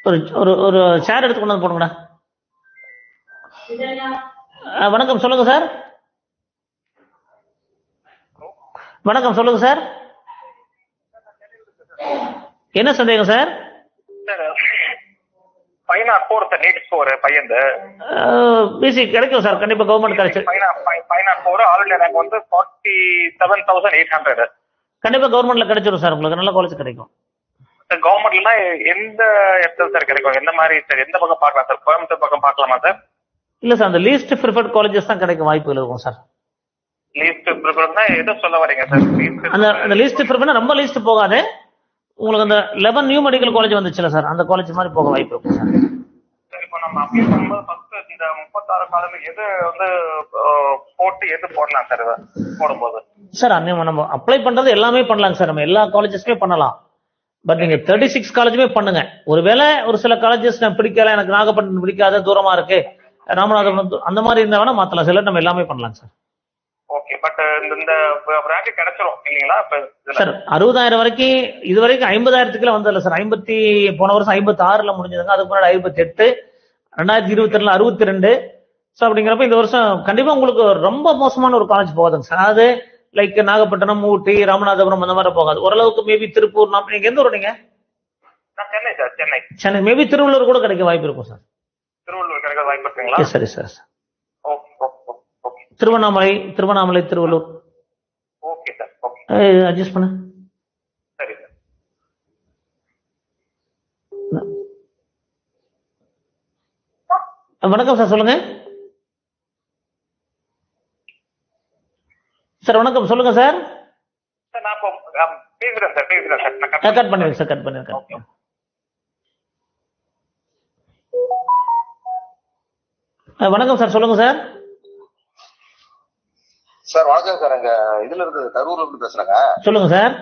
ஒரு சேர் எடுத்து கொண்டு வந்து போடுங்கடா. வணக்கம், சொல்லுங்க சார். வணக்கம், சொல்லுங்க சார். என்ன சந்தேகம் சார்? பையனா ஸ்கோர் சார், நீட் ஸ்கோர் பையன் பிசி கிடைக்கும் சார், கண்டிப்பா கவர்மெண்ட் கிடைச்சு. பையனா ஸ்கோர் ஆல் இந்தியா ரேங்க் வந்து 47,800. கண்டிப்பா கவர்மெண்ட்ல கிடைச்சிடும் சார், உங்களுக்கு நல்ல காலேஜ் கிடைக்கும். கவர்மெண்ட்ல எந்த இடத்துல சார் கிடைக்கும்? எந்த மாதிரி சார், எந்த பக்கம் பார்க்கலாம் சார்? கோயம்புத்தூர் பக்கம் பார்க்கலாமா சார்? இல்ல சார், அந்த லீஸ்ட் ப்ரிஃபர்ட் காலேஜஸ் தான் கிடைக்க வாய்ப்புகள் இருக்கும் சார். லீஸ்ட் ப்ரிஃபர்ட்னா எதை சொல்ல வரீங்க சார்? அந்த லீஸ்ட் ப்ரிஃபர்ட்னா ரொம்ப லீஸ்ட் போகாது, உங்களுக்கு அந்த 11 நியூ மெடிக்கல் காலேஜ் வந்துச்சுல சார், அந்த காலேஜ் மாதிரி போக வாய்ப்பு இருக்கும் சார். இப்போ நம்ம அப்ளை பண்ணும்போது ஃபர்ஸ்ட் இந்த 36 காலம் எது வந்து போட்டு எது போடலாம் சார்? போடும்போது சார் நம்ம அப்ளை பண்றது எல்லாமே பண்ணலாங்க சார், நம்ம எல்லா காலேஜஸ்மே பண்ணலாம். பட் நீங்க 36 காலேஜுமே பண்ணுங்க. ஒருவேளை ஒரு சில காலேஜஸ் நான் பிடிக்கல, எனக்கு நாகப்பட்டினம் பிடிக்காத, தூரமா இருக்கு, ராமநாதபுரம் அந்த மாதிரி இருந்தா வேணா மாத்தலாம் சார், நம்ம எல்லாமே பண்ணலாம் சார். ஓகே, பட் இந்த ரேங்க் கிடைச்சிரும் இல்லீங்களா? சார் 60,000 வரைக்கும் இது வரைக்கும் 50,000க்குள்ள வந்ததில்ல சார். போன வருஷம் 56ல முடிஞ்சதுங்க, அதுக்கு முன்னாடி 58, 2022ல 62. ஸோ அப்படிங்கிறப்ப இந்த வருஷம் கண்டிப்பா உங்களுக்கு ரொம்ப மோசமான ஒரு காலேஜ் போகாதுங்க சார். அது லைக் நாகப்பட்டினம், ஊட்டி, ராமநாதபுரம் அந்த மாதிரி போகாது. ஓரளவுக்கு மேபி திருப்பூர், நீங்க எந்த ஊர்? நீங்க சென்னை சார். சென்னை, மேபி திருவள்ளூர் கூட கிடைக்க வாய்ப்பு இருக்கும் சார். திருவள்ளூர் கிடைக்க வாய்ப்பு இருக்குங்களா? சரி sir. Tiruvannamalai, Tiruvallur. Okay sir. Adjust பண்ணு. சரி சார். வணக்கம் சார், சொல்லுங்க சார். வணக்கம், சொல்லுங்க சார். நான் பேசுறேன் சார். கட் பண்ணிருக்கேன் சார், கட் பண்ணிருக்கேன். வணக்கம் சார், சொல்லுங்க சார். சார் வணக்கம் சார், அங்க இதுல இருந்து கரூர்ல இருந்து பேசுறேங்க. சொல்லுங்க சார்.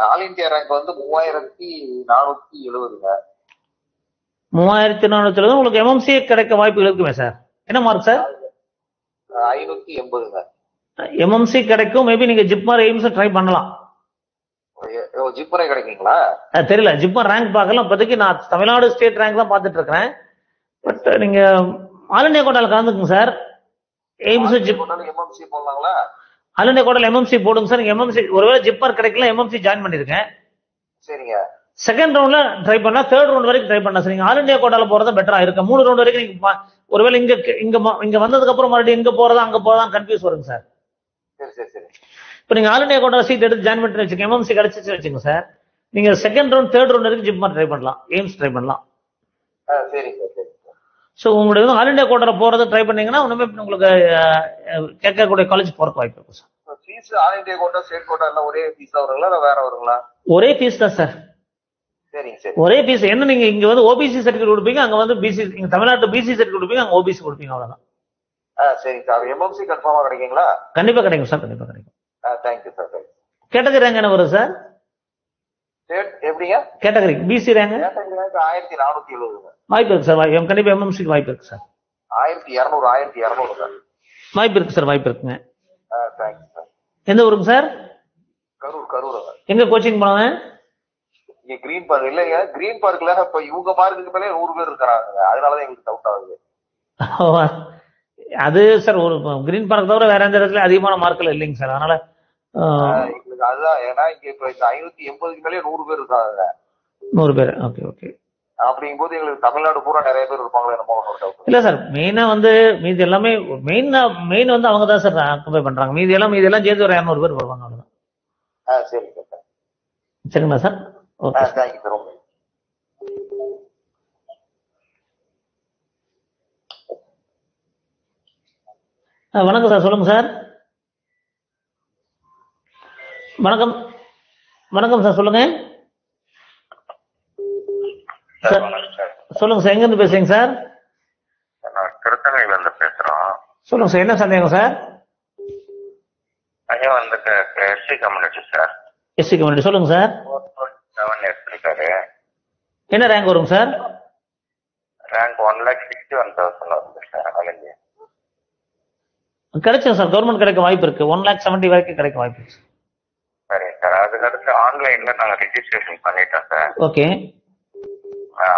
ஆல் இந்தியா ரேங்க் வந்து 3470ங்க. 3470 உங்களுக்கு எம்எம்சி கிடைக்க வாய்ப்புகள் இருக்குமே சார். என்ன மார்க் சார்? 580ங்க. எம்எம்சி கிடைக்கும், மேபி நீங்க ஜிப்மர், எய்ம்ஸ் ட்ரை பண்ணலாம். ஜிப்மரே கிடைக்குங்களா? தெரியல, ஜிப்மர் ரேங்க் பார்க்கலாம். இப்போதைக்கு நான் தமிழ்நாடு ஸ்டேட் ரேங்க் தான் பார்த்துட்டு இருக்கிறேன். பட் நீங்க ஆல் இந்தியா கோட்டால கலந்துக்குங்க சார். எய்ம்ஸ் எம்எம்சி போடலாங்களா? ஆல் இந்தியா கோட்டால எம்எம்சி போடுங்க சார். எம்எம்சி ஒருவேளை ஜிப்மர் கிடைக்கல, எம்எம்சி ஜாயின் பண்ணிருக்கேன். சரிங்க. செகண்ட் ரவுண்ட்ல ட்ரை பண்ணா, தேர்ட் ரவுண்ட் வரைக்கும் ட்ரை பண்ணா சார். நீங்க ஆல் இந்தியா கோட்டால போறதா பெட்டரா இருக்கு. 3 ரவுண்ட் வரைக்கும் நீங்க ஒருவேளை இங்க வந்ததுக்கு அப்புறம் மறுபடியும் எங்க போறதா அங்க போறதா கன்ஃபியூஸ் வருங்க சார். சரி. இப்போ நீங்க ஆல் இந்தியா கோட்டால சீட் எடுத்து ஜாயின் பண்ணி வச்சுக்கோங்க, எம்எம்சி கிடைச்சிச்சு வச்சுங்க சார். நீங்க செகண்ட் ரவுண்ட், தேர்ட் ரவுண்ட் வரைக்கும் ஜிப்மர் ட்ரை பண்ணலாம், எய்ம்ஸ் ட்ரை பண்ணலாம். சரிங்க. ஸோ உங்களுடைய ஆல் இந்தியா கோட்டால போறதை ட்ரை பண்ணீங்கன்னா ஒண்ணுமே உங்களுக்கு கேட்கக்கூடிய காலேஜ் போறதுக்கு வாய்ப்பு இருக்கும் sir. Fees all India quota, state quota எல்லாம் ஒரே ஃபீஸ் வருங்களா, இல்ல வேற வருங்களா? ஒரே ஃபீஸ் தான் சார். சரிங்க. ஒரே ஃபீஸ். என்ன நீங்க இங்க வந்து ஓபிசி சர்டிஃபிகேட் கொடுப்பீங்க, அங்க வந்து பிசி, இங்க தமிழ்நாட்டு பிசி சர்டிஃபிகேட் கொடுப்பீங்க, அங்க ஓபிசி கொடுப்பீங்க, அவ்வளவுதான். சரிங்க சார். எம்எம்சி கன்ஃபார்மா கிடைக்குங்களா? கண்டிப்பா கிடைக்கும் சார், கண்டிப்பா கிடைக்கும். Thank you sir. கேட்டகரி ரேங்க் என்ன வரும் சார்? எப்படிங்க? கேட்டகரி பிசி ரேங்க் 1470ங்க. வாய்ப்பு இருக்கு சார். கண்டிப்பா எம்எம்சிக்கு வாய்ப்பு இருக்கு சார். 1200 வாய்ப்பு இருக்கு சார், வாய்ப்பு இருக்குங்க. Thank you sir. எந்த ஊருங்க சார்? கரூர். எங்க கோச்சிங் போனாங்க? இங்க கிரீன் பார்க் இல்லைங்க. கிரீன் பார்க்ல இப்ப இவங்க மார்க்குக்கு மேலே 100 பேர் இருக்கிறாங்க, அதனாலதான் எங்களுக்கு டவுட் ஆகுது. அது சார் ஒரு கிரீன் பார்க் தவிர வேற எந்த இடத்துல அதிகமான மார்க்ல இல்லைங்க சார், அதனால எங்களுக்கு அதுதான். ஏன்னா இங்க இப்ப இந்த 580க்கு மேலே 100 பேர் இருக்காங்க. 100 பேர். ஓகே. அப்படிங்கும்போது எங்களுக்கு தமிழ்நாடு பூரா நிறைய பேர் இருப்பாங்களோ என்னமோ ஒரு டவுட். இல்ல சார், மெயினா வந்து மீதி எல்லாமே மெயின் வந்து அவங்க தான் சார் ஆக்குபை பண்றாங்க. மீதி எல்லாம் சேர்த்து ஒரு 200 பேர் வருவாங்க, அவ்வளவுதான். சரி சார். சரிங்களா sir? Okay, thank you sir. Okay. வணக்கம் சார், சொல்லுங்க சார். வணக்கம் சார், சொல்லுங்க சார். சொல்லுங்க சார், எங்க இருந்து பேசுறீங்க சார்? திருத்தணில இருந்து பேசுறோம். சொல்லுங்க சார், என்ன சந்தேகம் சார்? ஐயா வந்துட்டு SC community sir. SC community, சொல்லுங்க சார். 7 எடுத்திருக்காரு. என்ன ரேங்க் வரும் சார்? ரேங்க் 1,61,000 வருது சார். அலஞ்சி கிடைச்சேன் சார், கவர்மெண்ட் கிடைக்க வாய்ப்பு இருக்கு. 1,70,000 வரைக்கும் கிடைக்க வாய்ப்பு இருக்கு. சரி சார். அதுக்கடுத்து ஆன்லைன்ல நாங்க ரெஜிஸ்ட்ரேஷன் பண்ணிட்டோம் சார். ஓகே.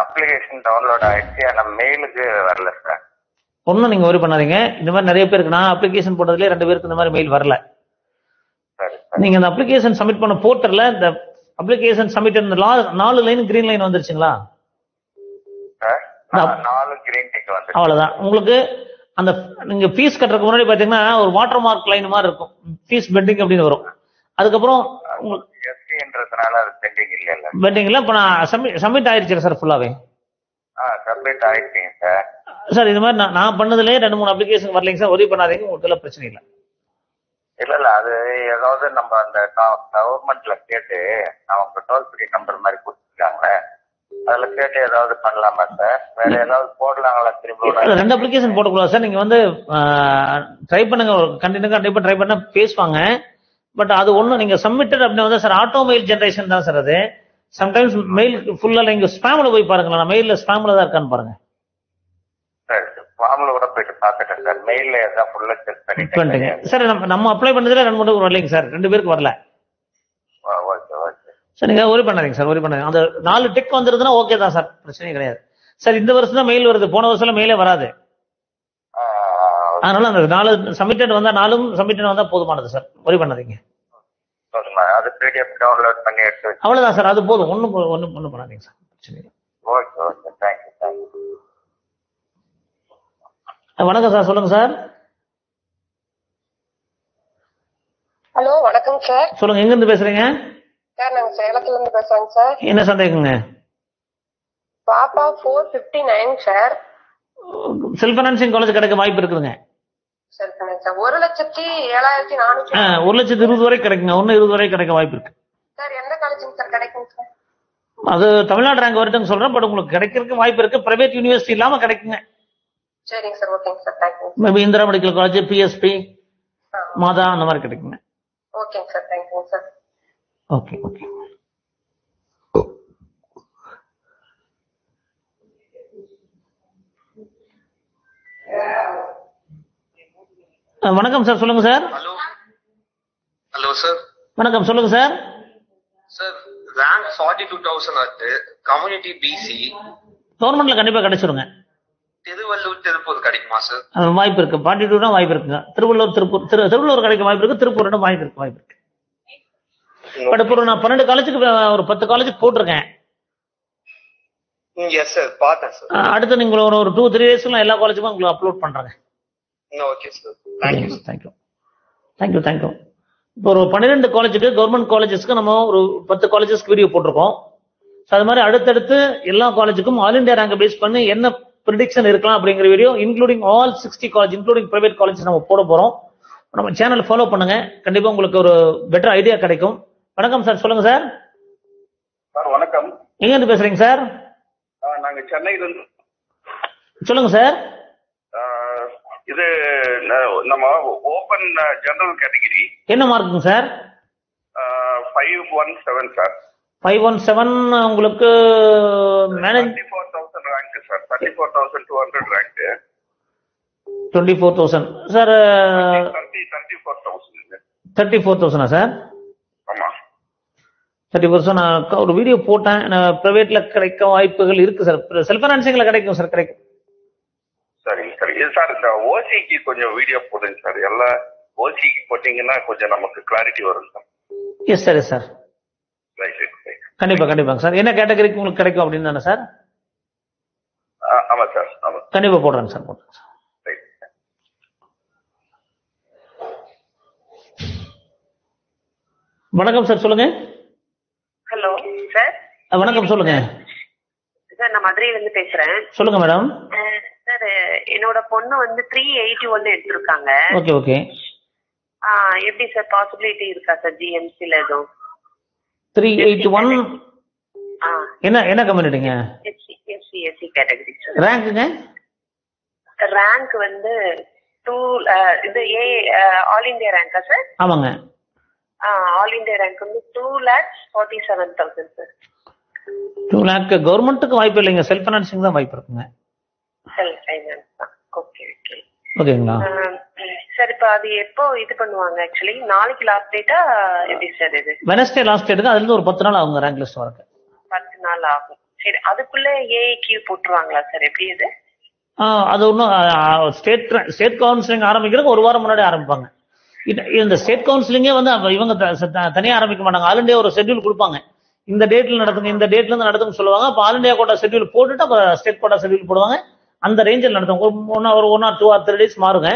அப்ளிகேஷன் டவுன்லோட் ஆயிடுச்சு, நம்ம மெயிலுக்கு வரல சார். ஒன்னும் நீங்க ஒரி பண்ணாதீங்க. இந்த மாதிரி நிறைய பேருக்கு, நான் அப்ளிகேஷன் போட்டதுலேயே 2 பேருக்கு இந்த மாதிரி மெயில் வரல. நீங்க அந்த அப்ளிகேஷன் சப்மிட் பண்ண போர்ட்டல்ல இந்த application submit 4 line green line வந்துருச்சுங்களா? 4 கிரீன் டிக் வந்து அவ்வளவுதான். உங்களுக்கு அந்த நீங்க ஃபீஸ் கட்டுறதுக்கு முன்னாடி பாத்தீங்கன்னா ஒரு வாட்டர் மார்க் லைன் மாதிரி இருக்கும், ஃபீஸ் பெண்டிங் அப்படின்னு வரும். அதுக்கப்புறம் எஸ்சின்றதுனால அது பெண்டிங் இல்ல. பெண்டிங் இல்ல. இப்ப நான் சப்மிட் ஆயிருச்சு சார் ஃபுல்லாவே. சப்மிட் ஆயிடுச்சுங்க சார். சார் இது மாதிரி நான் பண்ணதுலேயே 2-3 அப்ளிகேஷன் வரலைங்க சார், ஒரி பண்ணாதீங்க, உங்களுக்கு பிரச்சனை இல்லை. இல்ல அது ஏதாவது நம்ம அந்த கவர்மெண்ட்ல கேட்டு அவங்க டோல் ஃப்ரீ நம்பர் மாதிரி கொடுத்துருக்காங்க, அதுல கேட்டு ஏதாவது பண்ணலாமா சார்? வேற ஏதாவது போடலாங்களா திரும்ப? 2 அப்ளிகேஷன் போடக்கூடாது சார். நீங்க வந்து ட்ரை பண்ணுங்க, கண்டிப்பா ட்ரை பண்ண பேசுவாங்க. பட் அது ஒன்றும் நீங்க சப்மிட்டட் அப்படின்னு வந்து சார் ஆட்டோ மெயில் ஜென்ரேஷன் தான் சார். அது சம்டைம்ஸ் மெயில் ஃபுல்லா நீங்க ஸ்பேம்ல போய் பாருங்களா, நான் மெயில்ல ஸ்பேம்ல தான் இருக்கான்னு பாருங்க. சரி, ஃபார்ம்ல கூட போயிட்டு பார்த்துட்டேன் சார். மெயில்ல ஏதாவது ஃபுல்லா செக் பண்ணிட்டீங்க சார்? நம்ம அப்ளை பண்ணதுல 2 பேருக்கு வரலைங்க சார், 2 பேருக்கு வரல. Okay okay sir. நீங்க ஒரி பண்ணாதீங்க சார், ஒரி பண்ணாதீங்க. அந்த 4 டிக் வந்துருதுன்னா ஓகே தான் சார், பிரச்சனையே கிடையாது சார். இந்த வருஷம் தான் மெயில் வருது, போன வருஷம் மெயிலே வராது. அதனால அந்த 4 சப்மிட்டட் வந்தா 4 சப்மிட்டட் வந்தா போதுமானது சார், ஒரி பண்ணாதீங்க. அது பிடிஎஃப் டவுன்லோட் பண்ணி எடுத்து அவ்வளவுதான் சார், அது போதும். ஒன்றும் பண்ணாதீங்க சார், பிரச்சனை இல்லை. Okay okay, thank you. வணக்கம் சார், சொல்லுங்க சார். ஹலோ, வணக்கம் சார். சொல்லுங்க, எங்க இருந்து பேசுறீங்க? சார் நாங்க சேலத்துல இருந்து பேசுறோங்க சார். என்ன சந்தேகங்க? பாப்பா 459 சார். செல்ஃப் ஃபைனான்சிங் காலேஜ் கிடைக்க வாய்ப்பு இருக்குதுங்க. சரி சார். 1,07,400. 1,20,000 வரைக்கும் கிடைக்குங்க. 1,20,000 வரைக்கும் கிடைக்க வாய்ப்பு இருக்கு சார். எந்த காலேஜுங்க சார் கிடைக்கும் சார்? அது தமிழ்நாடு ரேங்க் வரட்டுன்னு சொல்றேன், பட் உங்களுக்கு கிடைக்கிறதுக்கு வாய்ப்பு இருக்கு. பிரைவேட் யூனிவர்சிட்டி இல்லாம கிடைக்குங்க. சரிங்க சார். ஓகேங்க sir, thank you. Maybe Indira medical college, PSP, Madha அந்த மாதிரி கிடைக்குங்க. ஓகேங்க சார், தேங்க்யூங்க சார். Okay okay. வணக்கம் சார், சொல்லுங்க சார். Hello sir. வணக்கம், சொல்லுங்க சார். சார் ரேங்க் 42,000 ஆச்சு, கம்யூனிட்டி பிசி. கவர்மெண்ட்ல கண்டிப்பா கிடைச்சிருங்க. திருவள்ளூர் திருப்பூர் கிடைக்குமா சார்? வாய்ப்பு இருக்கு. 42 வாய்ப்பு இருக்குங்க. திருவள்ளூர் கிடைக்க வாய்ப்பு இருக்கு, திருப்பூர் வாய்ப்பு இருக்கு. பட் இப்போ நான் 12 காலேஜுக்கு ஒரு 10 காலேஜுக்கு போட்டிருக்கேன். எஸ் சார், பார்த்தேன் சார். அடுத்து நீங்க ஒரு 2-3 டேஸ்ல எல்லா காலேஜுக்கும் உங்களுக்கு அப்லோட் பண்றேன். Okay sir, thank you. இப்போ ஒரு 12 காலேஜுக்கு, கவர்மெண்ட் காலேஜஸ்க்கு நம்ம ஒரு 10 காலேஜஸ்க்கு வீடியோ போட்டிருக்கோம். அது மாதிரி அடுத்தடுத்து எல்லா காலேஜுக்கும் ஆல் இந்தியா ரேங்க் பேஸ் பண்ணி என்ன ப்ரிடிக்ஷன் இருக்கலாம் அப்படிங்கிற video including all 60 college including private college நம்ம போட போறோம். நம்ம சேனல் ஃபாலோ பண்ணுங்க, கண்டிப்பா உங்களுக்கு ஒரு பெட்டர் ஐடியா கிடைக்கும். வணக்கம் சார், சொல்லுங்க சார். சார் வணக்கம். எங்க இருந்து பேசுறீங்க சார்? நாங்க சென்னையில இருந்து. சொல்லுங்க சார். இது நம்ம ஓபன் ஜெனரல் கேட்டகரி. என்ன மார்க்குங்க சார்? 517 சார். 517 உங்களுக்கு manage 34,000 rank sir. 34,200 rank. 24,000 sir. 34,000 sir? ஆமா. 30% நான் ஒரு வீடியோ போட்டேன். பிரைவேட்ல கிடைக்க வாய்ப்புகள் இருக்கு சார், செல்ஃப் ஃபைனான்சிங்ல கிடைக்கும் சார், கிடைக்கும். சரிங்க சார். இது சார் இந்த ஓசிக்கு கொஞ்சம் வீடியோ போடுங்க சார். எல்லா ஓசிக்கு போட்டீங்கன்னா கொஞ்சம் நமக்கு கிளாரிட்டி வரும் sir. Yes sir, yes sir. கண்டிப்பாங்க சார். என்ன கேட்டகரிக்கு உங்களுக்கு கிடைக்கும் அப்படின்னு தானே சார்? ஆமா சார், ஆமா. கண்டிப்பா போடுறேன் சார், போடுறேன் சார். வணக்கம் சார், சொல்லுங்க. Hello sir. வணக்கம், சொல்லுங்க சார். நான் மதுரையில இருந்து பேசுறேன். சொல்லுங்க மேடம். சார், என்னோட பொண்ணு வந்து 381 எடுத்திருக்காங்க. Okay okay. எப்படி சார் பாசிபிலிட்டி இருக்கா சார் ஜிஎம்சில எதுவும்? 381 என்ன கம்யூனிட்டிங்க? SC category sir. ரேங்க்குங்க? ரேங்க் வந்து 2 இது ஆல் இந்தியா ரேங்கா சார்? ஆமாங்க. ஆல் இந்தியா ரேங்க் வந்து 2,47,000 சார். 2 lakh கவர்மெண்ட்டுக்கு வாய்ப்பு இல்லைங்க, செல்ஃப் ஃபைனான்சிங் தான் வாய்ப்பு இருக்குங்க. செல்ஃப் ஃபைனான்ஸ் தான். Okay okay. ஓகேங்களா சார்? இப்போ அது எப்போ இது பண்ணுவாங்க? ஆக்சுவலி நாளைக்கு லாஸ்ட் டேட்டா எப்படி சார் இது? வெனஸ்டே லாஸ்ட் டேட்டுக்கு, அதுல இருந்து ஒரு 10 நாள் ஆகுங்க ரேங்க் லிஸ்ட் வரக்கு. 10 நாள் ஆகும். சரி, அதுக்குள்ள ஏஐக்யூ போட்டுருவாங்களா சார்? எப்படி இது? அது ஒன்றும் ஸ்டேட் கவுன்சிலிங் ஆரம்பிக்கிறதுக்கு ஒரு வாரம் முன்னாடி ஆரம்பிப்பாங்க. இந்த ஸ்டேட் கவுன்சிலிங்கே வந்து இவங்க தனியாக ஆரம்பிக்க மாட்டாங்க. ஆல் இண்டியா ஒரு ஷெட்யூல் கொடுப்பாங்க, இந்த டேட்ல நடத்துங்க, இந்த டேட்ல இருந்து நடத்துங்க சொல்லுவாங்க. அப்போ ஆல் இண்டியா கோட்டா ஷெட்யூல் போட்டுட்டு அப்போ ஸ்டேட் கோட்டா ஷெட்யூல் போடுவாங்க. அந்த ரேஞ்சில் நடத்துவாங்க. ஒரு 1 or 2 or 3 days மாறுங்க.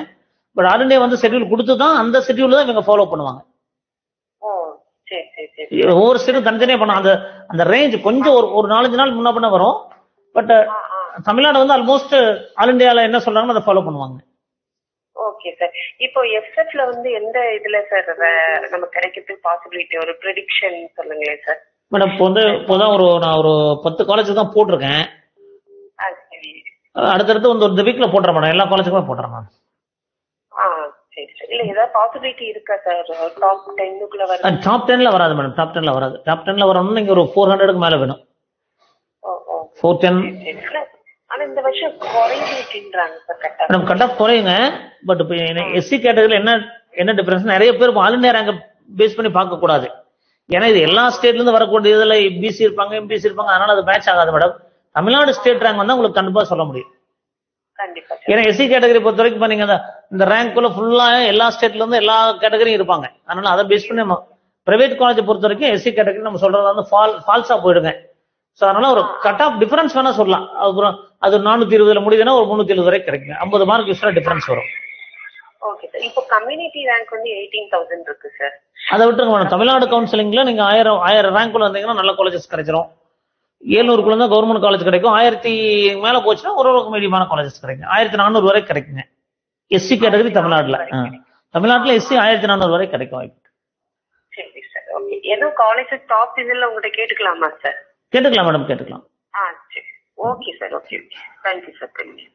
பட் ஆல் இண்டியா வந்து ஷெட்யூல் கொடுத்து தான் அந்த ஷெட்யூல் தான் இவங்க ஃபாலோ பண்ணுவாங்க. ஒவ்வொரு ஸ்டேட்டும் தனித்தனியாக பண்ணுவாங்க. அந்த ரேஞ்ச் கொஞ்சம் ஒரு 4-5 நாள் முன்ன பண்ண வரும். பட் தமிழ்நாடு வந்து ஆல்மோஸ்ட் ஆல் இண்டியாவில் என்ன சொல்றாங்கன்னு அதை ஃபாலோ பண்ணுவாங்க. Okay sir. இப்போ எஃப்எஃப்ல வந்து எந்த இதுல சார் நம்ம கிடைக்கிறதுக்கு பாசிபிலிட்டி, ஒரு ப்ரெடிக்ஷன் சொல்லுங்களேன் சார். மேடம், இப்போதான் நான் ஒரு 10 காலேஜுக்கு தான் போட்டிருக்கேன். அடுத்தடுத்து வந்து இந்த வீக்ல போட்டுறேன் மேடம், எல்லா காலேஜுக்குமே போட்டுறேன் மேம். சரி சார். இல்ல ஏதாவது பாசிபிலிட்டி இருக்கா சார் டாப் 10க்குள்ள வர? டாப் 10ல வராது மேடம், டாப் 10ல வராது. டாப் 10ல வரணும்னா நீங்க ஒரு 400க்கு மேல வேணும். 410. ஆனா இந்த வருஷம் குறைஞ்சிருக்குன்றாங்க sir cut off. Madam cut off குறையுங்க. பட் இப்போ எஸ்சி கேட்டகரியில் என்ன டிஃபரன்ஸ், நிறைய பேர் ஆல் இண்டியா ரேங்கை பேஸ் பண்ணி பார்க்க கூடாது. ஏன்னா இது எல்லா ஸ்டேட்ல இருந்து வரக்கூடிய இதுல பிசி இருப்பாங்க, எம்பிசி இருப்பாங்க, அதனால அது மேட்ச் ஆகாது மேடம். தமிழ்நாடு ஸ்டேட் ரேங்க் வந்தா உங்களுக்கு கண்டிப்பா சொல்ல முடியும். ஏன்னா எஸ்சி கேட்டகரி பொறுத்த வரைக்கும் நீங்க இந்த ரேங்க்குள்ள ஃபுல்லா எல்லா ஸ்டேட்ல இருந்து எல்லா கேட்டகரியும் இருப்பாங்க. அதனால அதை பேஸ் பண்ணி பிரைவேட் காலேஜ் பொறுத்த வரைக்கும் எஸ்சி கேட்டகரி நம்ம சொல்றது வந்து ஃபால்ஸா போயிடுங்க. ஸோ அதனால ஒரு கட் ஆஃப் டிஃபரன்ஸ் வேணா சொல்லலாம். அப்புறம் அது 420 முடியுதுன்னா ஒரு 320 வரை கிடைக்கும். 50 மார்க் யூஸ்வலா டிஃபரன்ஸ் வரும். Okay sir. இப்போ கம்யூனிட்டி ரேங்க் வந்து 18,000 இருக்கு சார். அதை விட்டுருங்க மேடம். தமிழ்நாடு கவுன்சிலிங்ல நீங்க 1000 ரேங்க்குள்ள இருந்தீங்கன்னா நல்ல காலேஜஸ் கிடைச்சிரும். 700க்குள்ள தான் கவர்மெண்ட் காலேஜ் கிடைக்கும். 1000 மேல போச்சுன்னா ஒரு மீடியமான காலேஜஸ் கிடைக்கும். 1400 வரை கிடைக்குங்க எஸ்சி கேட்டகரி தமிழ்நாட்டுல எஸ்சி 1400 வரை கிடைக்கும் வாய்ப்பு. சரி சார். ஓகே. எதுவும் காலேஜ் டாப் இதுல உங்ககிட்ட கேட்டுக்கலாமா சார்? கேட்டுக்கலாம் மேடம், கேட்டுக்கலாம். சரி. Okay sir. Okay okay. Thank you sir. Thank you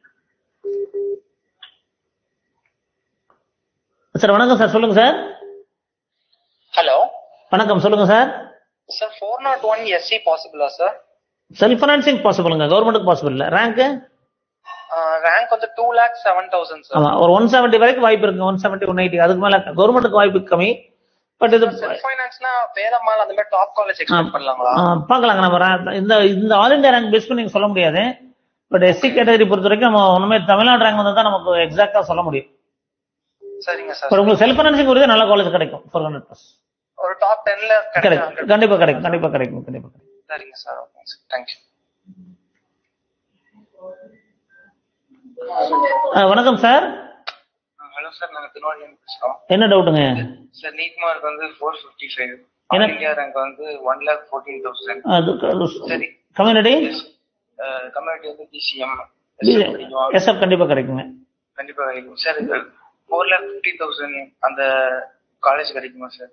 sir. வணக்கம் சார், சொல்லுங்க சார். ஹலோ, வணக்கம், சொல்லுங்க சார். சார் 401 எஸ்சி பாசிபிளா சார்? செல்ஃப் ஃபைனான்சிங் பாசிபிளுங்க, கவர்மெண்ட்டுக்கு பாசிபிள் இல்ல. ரேங்க் வந்து 2,07,000 சார். ஆமா, ஒரு 170 வரைக்கும் வாய்ப்பு இருக்கு. 170, 180 அதுக்கு மேல கவர்மெண்ட்டுக்கு வாய்ப்பு கம்மி. பட் இது செல்ஃப் ஃபைனான்ஸ்னா வேதமால் அந்த மாதிரி டாப் காலேஜ் எக்ஸ்பெக்ட் பண்ணலாங்களா? பார்க்கலாங்க. நம்ம இந்த ஆல் இந்தியா ரேங்க் பேஸ் பண்ணி சொல்ல முடியாது. பட் எஸ்சி கேட்டகரி பொறுத்த வரைக்கும் நம்ம ஒண்ணுமே தமிழ்நாடு ரேங்க் வந்தா தான் நமக்கு எக்ஸாக்டா சொல்ல முடியும். சரிங்க சார். பட் உங்களுக்கு செல்ஃப் ஃபைனான்சிங் ஒரு நல்ல காலேஜ் கிடைக்கும். 400+. ஒரு டாப் 10ல கிடைக்கும். கண்டிப்பா கிடைக்கும். சரிங்க சார். Okay sir. தேங்க்யூ. வணக்கம் சார். ஹலோ சார், நாங்க திருவாரூர்ல பேசுறோம். என்ன டவுட்டுங்க சார்? நீட் மார்க் வந்து 455, ஆல் இந்தியா ரேங்க் வந்து 1,14,000. சரி, கம்யூனிட்டி வந்து பிசிஎம் எஸ்எஃப் கண்டிப்பா கிடைக்குங்க. கண்டிப்பா கிடைக்கும் சார். 4,50,000 அந்த காலேஜ் கிடைக்குமா சார்?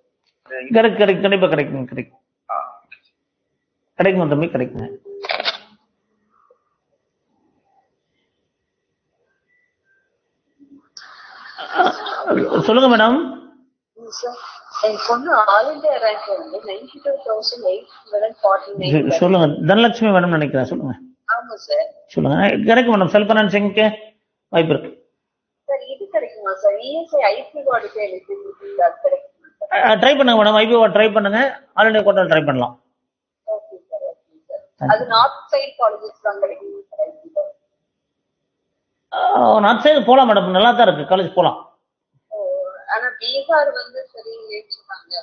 கிடைக்கும். கண்டிப்பா கிடைக்கும். கிடைக்கும் தம்பி, கிடைக்குங்க. சொல்லுங்க மேடம். என் பொண்ணு ஆல் இந்தியா ரேங்க் வந்து 92,849. சொல்லுங்க. தனலட்சுமி மேடம் நினைக்கிறேன். சொல்லுங்க. ஆமா சார். சொல்லுங்க. கிடைக்கும் மேடம். செல்ஃப் ஃபைனான்சிங்க்கு வாய்ப்பு இருக்கு. சார் இது கிடைக்குமா சார்? இஎஸ்ஐ ஐபி கார்டுக்கு எலிஜிபிலிட்டி கிடைக்குமா? ட்ரை பண்ணுங்க மேடம். ஐபி கார்டு ட்ரை பண்ணுங்க. ஆல் இந்தியா கோட்டா ட்ரை பண்ணலாம். Okay sir. Okay sir. அது நார்த் சைடு காலேஜஸ் தான் கிடைக்கும் சார். நார்த் சைடு போலாம் மேடம், நல்லா தான் இருக்கு காலேஜ், போலாம். ஆனா பீகார் வந்து சரி சொன்னாங்க.